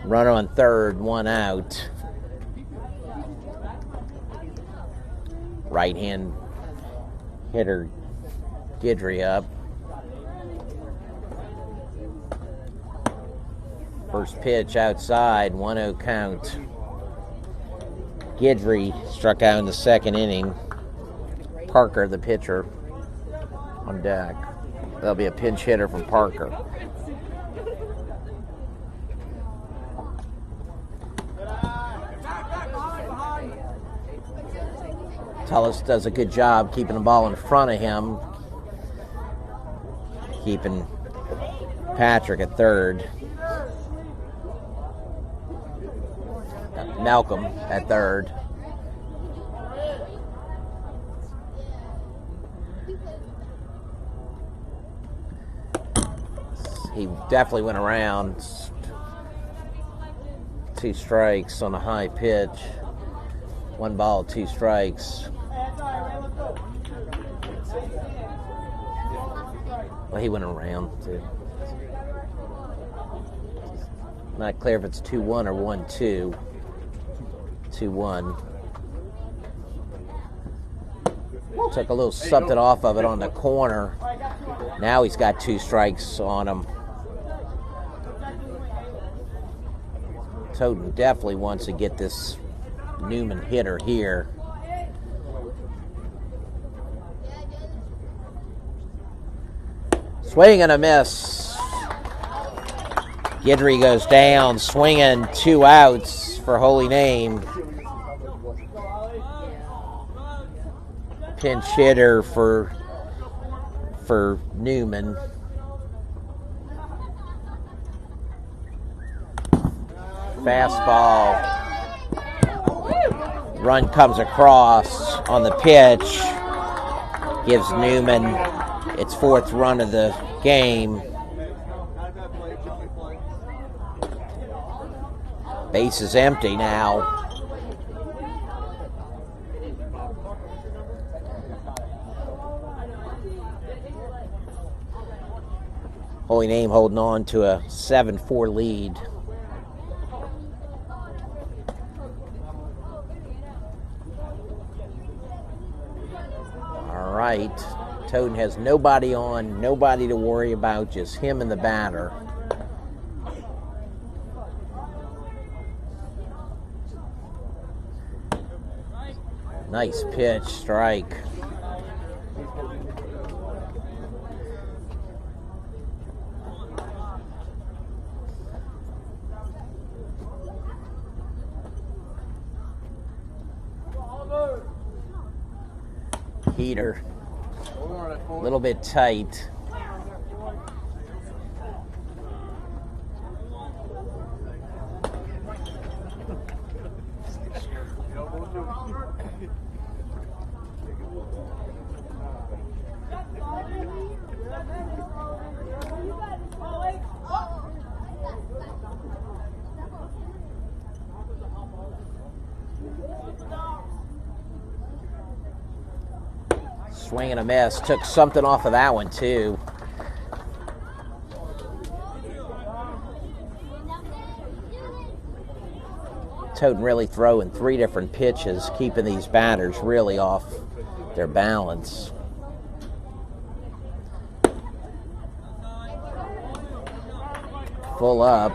A: Runner on third, one out. Right-hand hitter Guidry up. First pitch outside, 1-0 count. Guidry struck out in the second inning. Parker, the pitcher, on deck. There'll be a pinch hitter from Parker. Tullis does a good job keeping the ball in front of him, keeping Patrick at third. Malcolm at third. He definitely went around. 2 strikes on a high pitch. 1 ball, 2 strikes. Well, he went around too. Not clear if it's 2-1 or 1-2. 2-1. Took a little something off of it on the corner. Now he's got 2 strikes on him. Toten definitely wants to get this Newman hitter here. Swing and a miss. Guidry goes down, swinging, 2 outs for Holy Name. Pinch hitter for Newman. Fastball. Run comes across on the pitch. Gives Newman its 4th run of the game. Base is empty now. Holy Name holding on to a 7-4 lead. All right. Toten has nobody on, nobody to worry about, just him and the batter. Nice pitch, strike. Heater. A little bit tight. Swing and a miss. Took something off of that one, too. Toten really throwing 3 different pitches, keeping these batters really off their balance. Full up.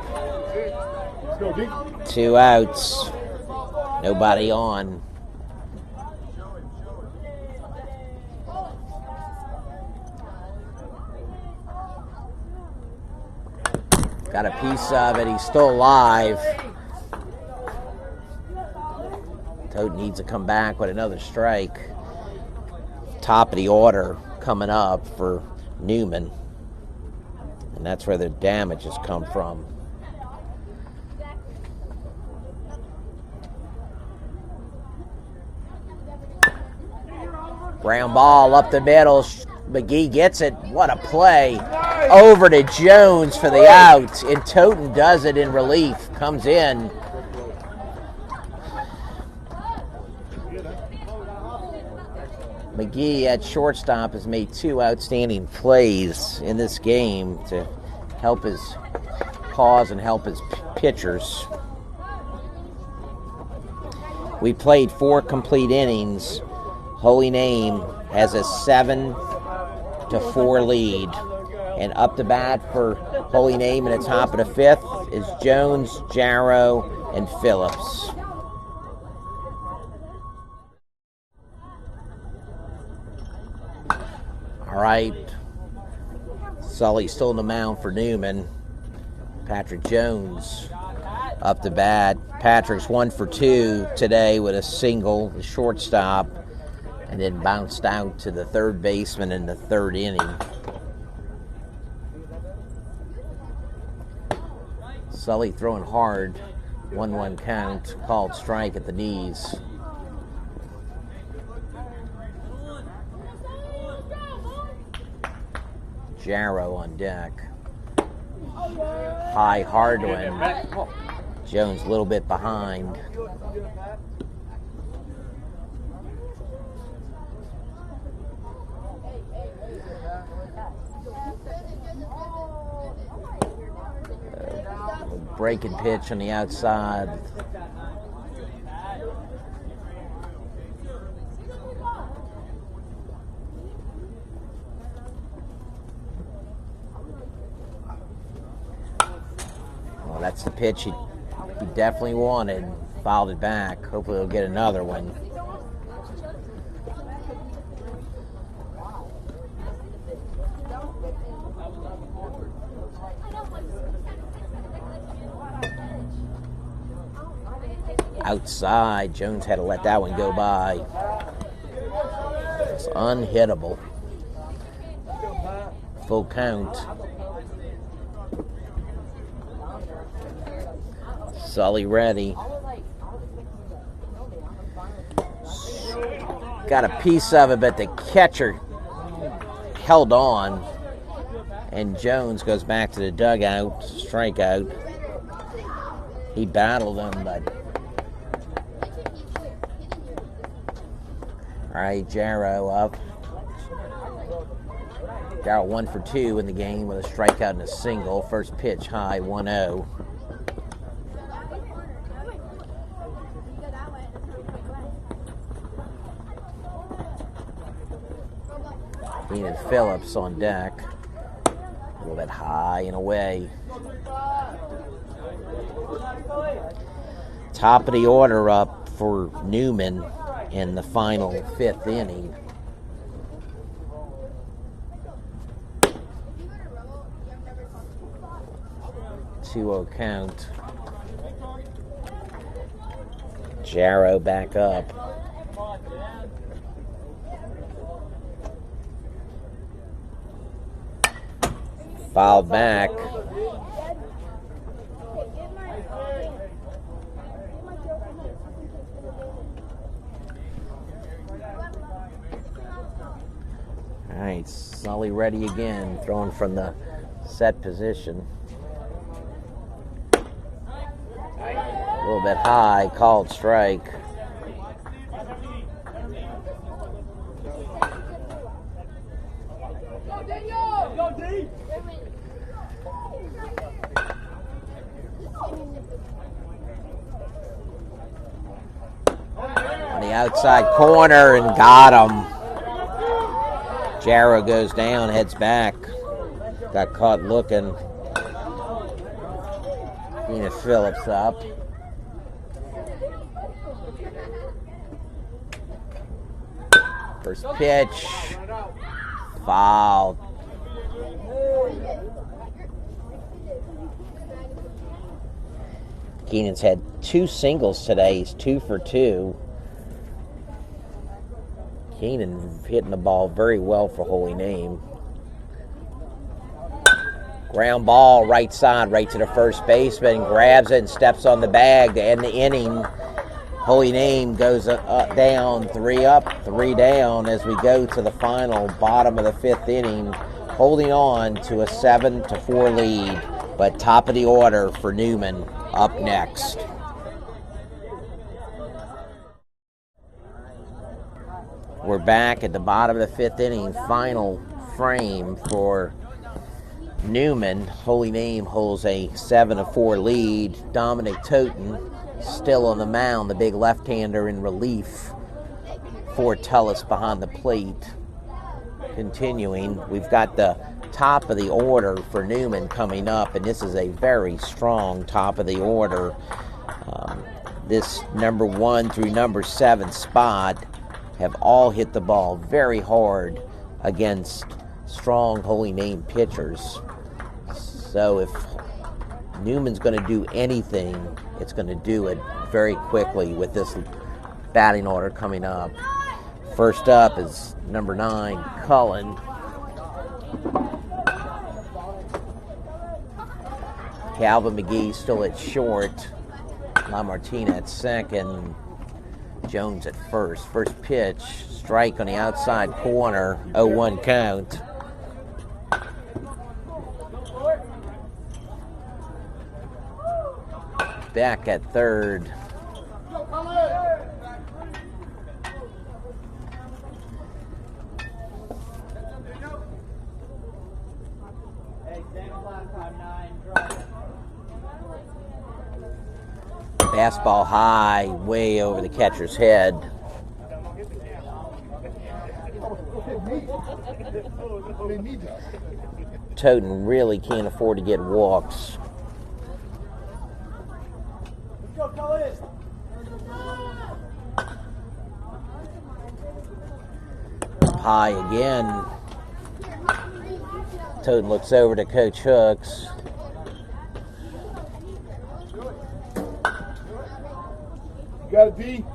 B: Let's go, D.
A: 2 outs. Nobody on. Got a piece of it. He's still alive. Toad needs to come back with another strike. Top of the order coming up for Newman. And that's where the damage has come from. Ground ball up the middle. McGee gets it. What a play. Over to Jones for the out. And Toten does it in relief. Comes in. McGee at shortstop has made 2 outstanding plays in this game to help his cause and help his pitchers. We played 4 complete innings. Holy Name has a 7-4 lead. And up to bat for Holy Name in the top of the 5th is Jones, Jarrow, and Phillips. All right. Sully still in the mound for Newman. Patrick Jones up to bat. Patrick's 1 for 2 today with a single, the shortstop, and then bounced out to the third baseman in the 3rd inning. Sully throwing hard. 1-1 count. Called strike at the knees. Jarrow on deck. High, hard one. Jones a little bit behind. Breaking pitch on the outside. Well, that's the pitch he definitely wanted. Fouled it back. Hopefully he'll get another one. Outside, Jones had to let that one go by. It's unhittable. Full count. Sully ready. Got a piece of it, but the catcher held on. And Jones goes back to the dugout, strikeout. He battled him, but... All right, Jarrow up. Jarrow 1 for 2 in the game with a strikeout and a single. First pitch high, 1-0. Keenan Phillips on deck. A little bit high and away. Top of the order up for Newman in the final 5th inning. Two-oh count. Jarrow back up. Fouled back. All right, Sully ready again, throwing from the set position. A little bit high, called strike. On the outside corner and got him. Jarrow goes down, heads back. Got caught looking. Venus Phillips up. First pitch. Foul. Keenan's had 2 singles today. He's 2 for 2. Keenan hitting the ball very well for Holy Name. Ground ball, right side, right to the first baseman. Grabs it and steps on the bag to end the inning. Holy Name goes down, 3 up, 3 down as we go to the final bottom of the 5th inning, holding on to a 7-4 lead. But top of the order for Newman up next. We're back at the bottom of the 5th inning, final frame for Newman. Holy Name holds a 7-4 lead. Dominic Toten still on the mound, the big left-hander in relief for Tullis behind the plate. Continuing, we've got the top of the order for Newman coming up, and this is a very strong top of the order. This number 1 through number 7 spot have all hit the ball very hard against strong Holy Name pitchers. So if Newman's going to do anything, it's going to do it very quickly with this batting order coming up. First up is number 9, Cullen. Calvin McGee still at short. LaMartina at second. Jones at first. First pitch, strike on the outside corner, 0-1 count. Back at third. Fastball high, way over the catcher's head. Toten really can't afford to get walks. High again. Toten looks over to Coach Hooks.
B: Got it, D.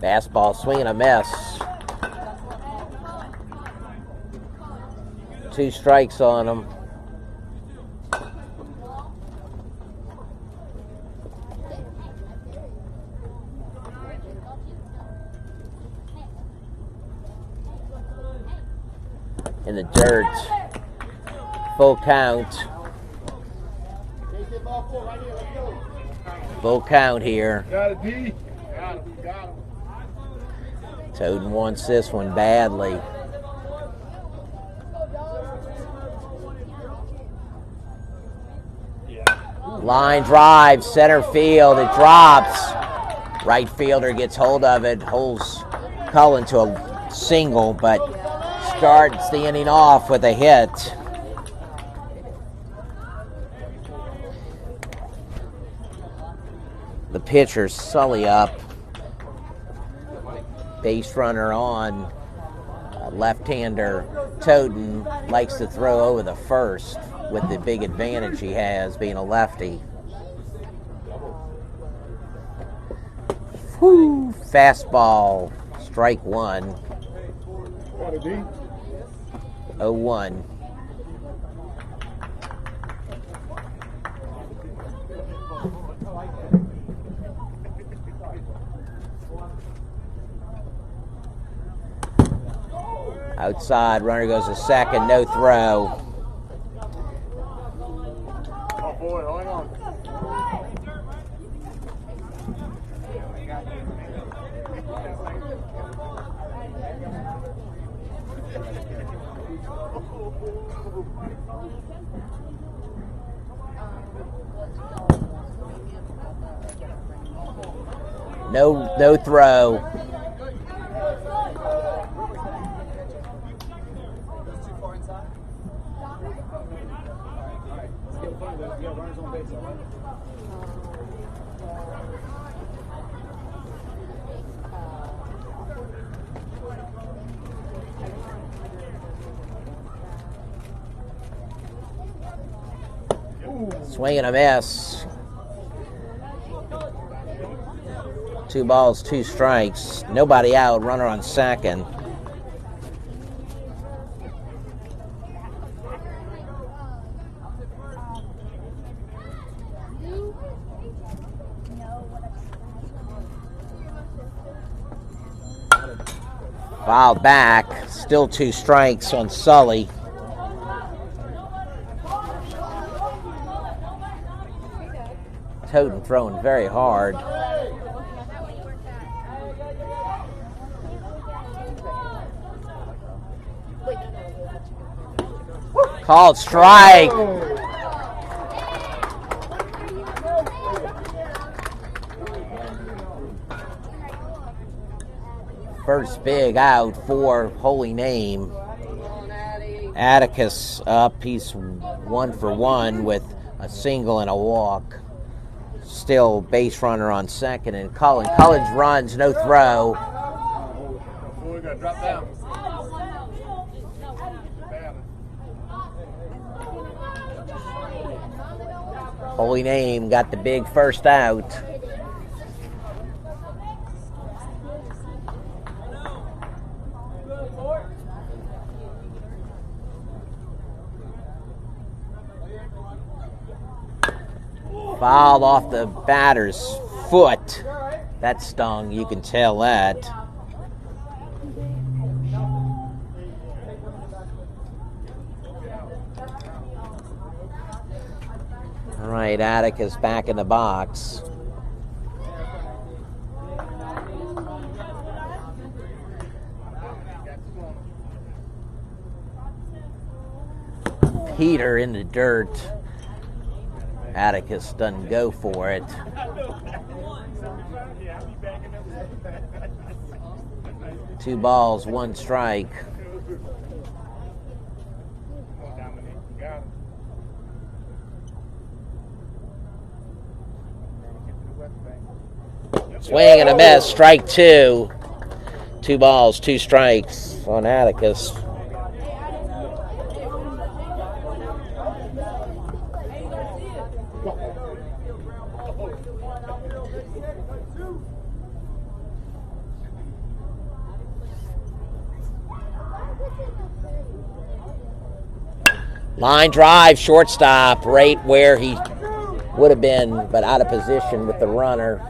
A: Fastball swing and a miss. 2 strikes on him. In the dirt. Full count. Full count here.
B: Got it, D. Got him.
A: Toten wants this one badly. Line drive, center field, it drops. Right fielder gets hold of it, holds Cullen to a single, but starts the inning off with a hit. The pitcher, Sully, up. Base runner on. Left-hander Toten likes to throw over the first with the big advantage he has being a lefty. Whew. Fastball, strike 1.
B: Got it, D.
A: 0-1. Outside, runner goes to second, no throw.
B: Oh, boy, hang on.
A: No throw. Swing and a miss. 2 balls, 2 strikes. Nobody out. Runner on second. Fouled back. Still 2 strikes on Sully. Toten throwing very hard. Called strike. First big out for Holy Name. Atticus up. He's 1 for 1 with a single and a walk. Still base runner on second, and Collins runs, no throw.
B: We got to drop down.
A: Holy Name got the big first out. Fouled off the batter's foot. That stung, you can tell that. All right, Atticus back in the box. Heater in the dirt. Atticus doesn't go for it. Two balls, 1 strike. Swing and a miss, strike 2. 2 balls, 2 strikes on Atticus. Line drive, shortstop, right where he would have been, but out of position with the runner.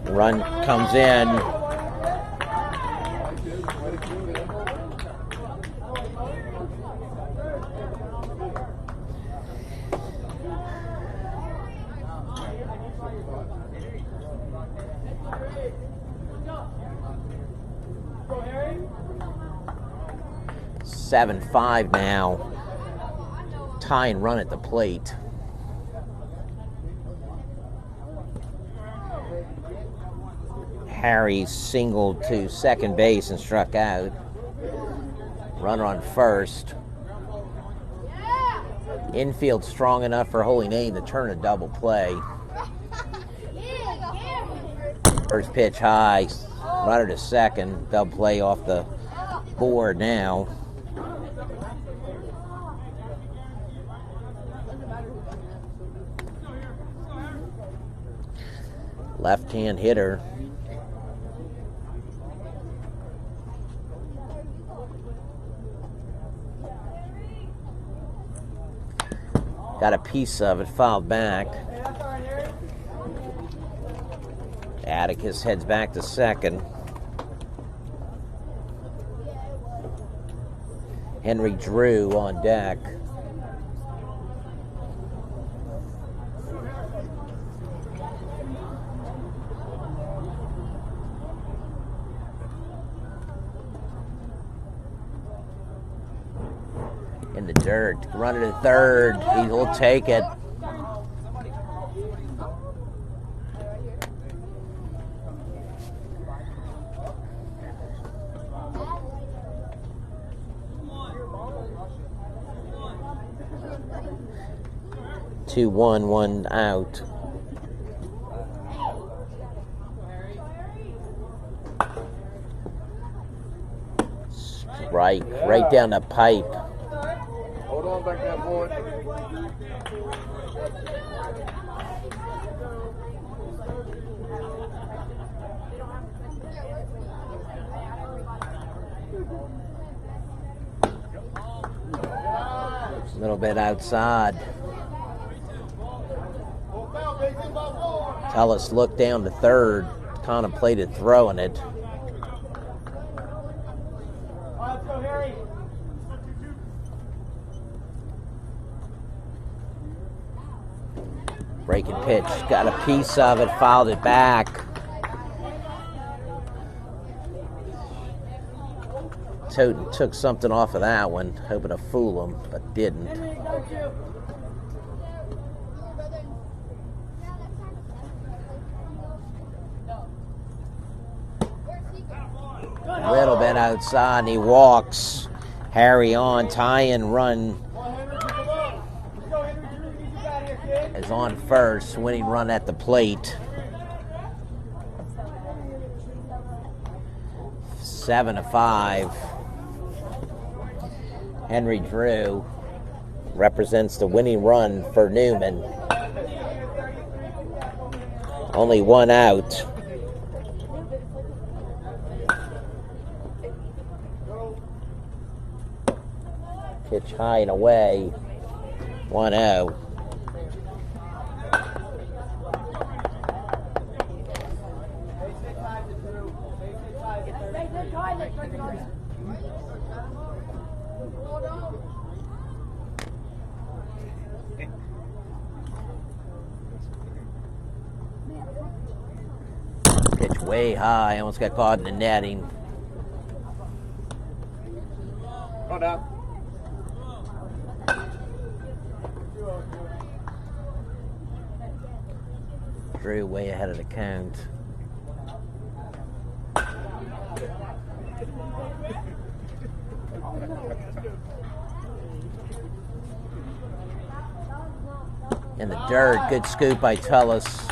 A: Run comes in. Seven 5 now. Tie and run at the plate. Harry singled to second base and struck out. Runner on first. Infield strong enough for Holy Name to turn a double play. First pitch high. Runner to second. Double play off the board now. Left-hand hitter. Got a piece of it, fouled back. Atticus heads back to second. Henry Drew on deck. In the dirt, running to third, he will take it. 2-1, 1 out. Strike right down the pipe.
B: Hold on back there, boy.
A: A little bit outside. Tullis looked down to third, contemplated throwing it. Breaking pitch, got a piece of it, fouled it back. Toten took something off of that one, hoping to fool him, but didn't. A little bit outside, and he walks. Harry on, tie and run. Is on first, winning run at the plate. 7-5. Henry Drew represents the winning run for Newman. Only 1 out. Pitch high and away. 1-0. Pitch way high, almost got caught in the netting.
B: Hold up.
A: Drew way ahead of the count. In the dirt, good scoop by Tullis.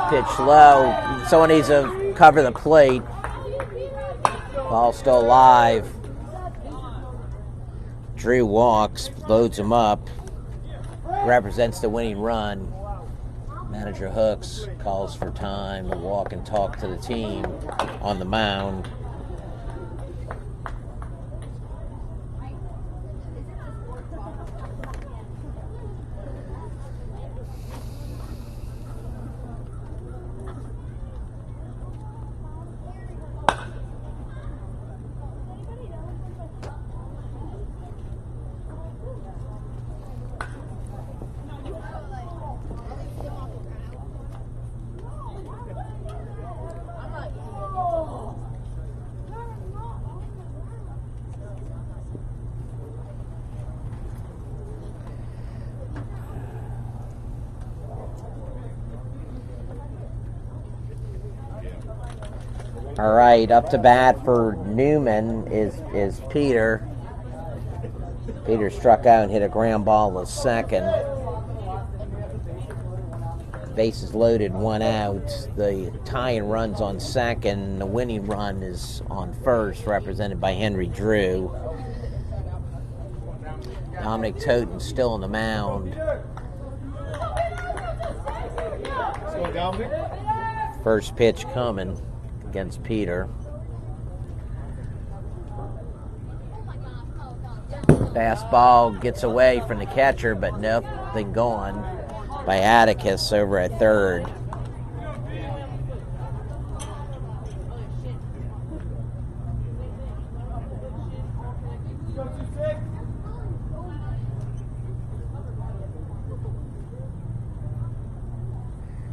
A: Pitch low. Someone needs to cover the plate. Ball still alive. Drew walks, loads him up. Represents the winning run. Manager Hooks calls for time to walk and talk to the team on the mound. All right, up to bat for Newman is Peter. Peter struck out and hit a ground ball to second. Bases loaded, 1 out. The tying run's on second. The winning run is on first, represented by Henry Drew. Dominic Toten still on the mound. First pitch coming against Peter. Fastball gets away from the catcher, but nothing going by Atticus over at third.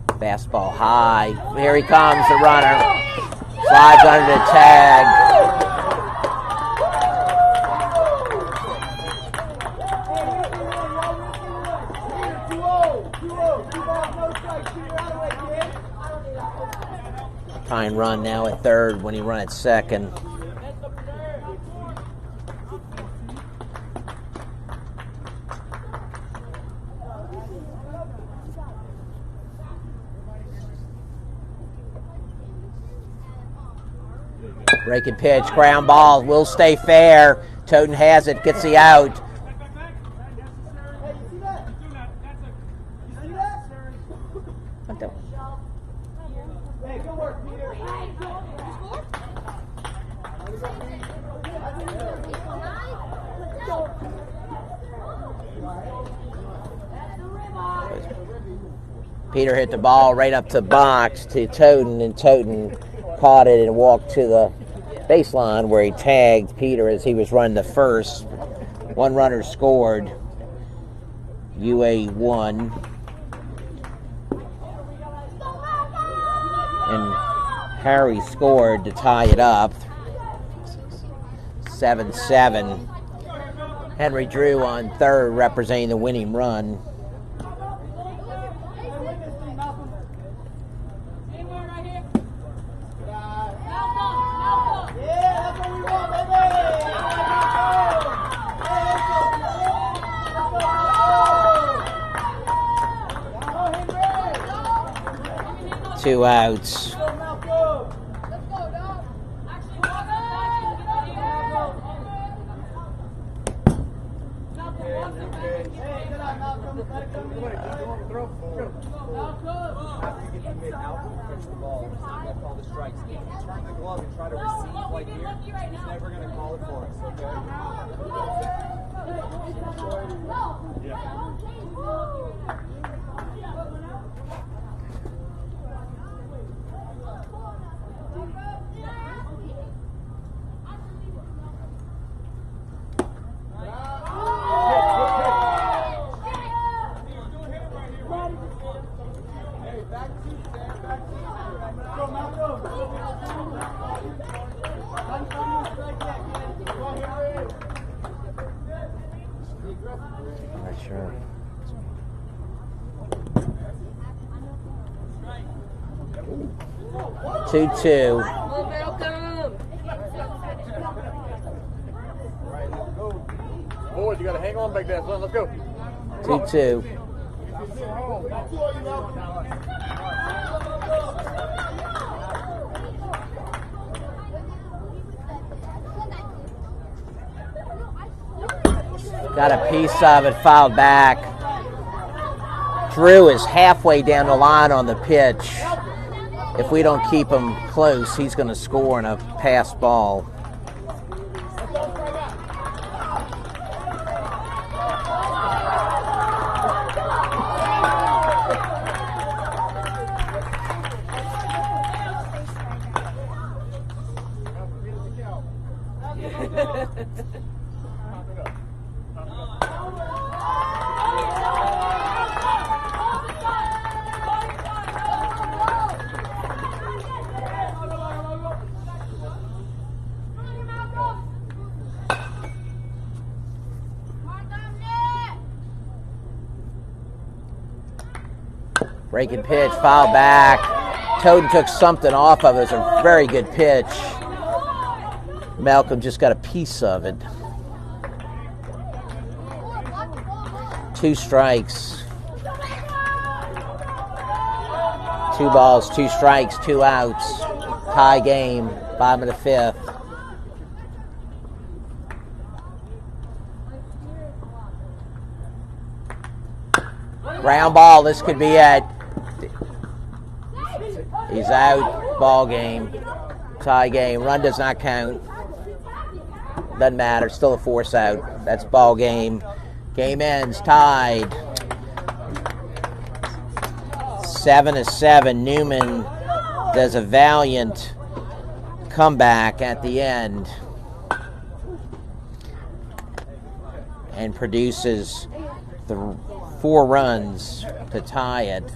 A: Fastball high. Here he comes, the runner. Slides under the tag. Tying run now at third when he run at second. Breaking pitch, ground ball, will stay fair. Toten has it, gets the out. Peter hit the ball right up to the box to Toten, and Toten caught it and walked to the baseline where he tagged Peter as he was running the first. One runner scored. UA1. And Harry scored to tie it up. 7-7. Henry Drew on third, representing the winning run. Two outs. Not sure. Two.
B: Boys, you got to hang on back there, son. Let's go.
A: 2-2. Got a piece of it, fouled back. Drew is halfway down the line on the pitch. If we don't keep him close, he's going to score on a pass ball. Breaking pitch, foul back. Toten took something off of it. It was a very good pitch. Malcolm just got a piece of it. 2 strikes. 2 balls, 2 strikes, 2 outs. Tie game, bottom of the 5th. Ground ball, this could be it. He's out, ball game, tie game. Run does not count. Doesn't matter, still a force out. That's ball game. Game ends, tied. 7-7. Newman does a valiant comeback at the end and produces the 4 runs to tie it.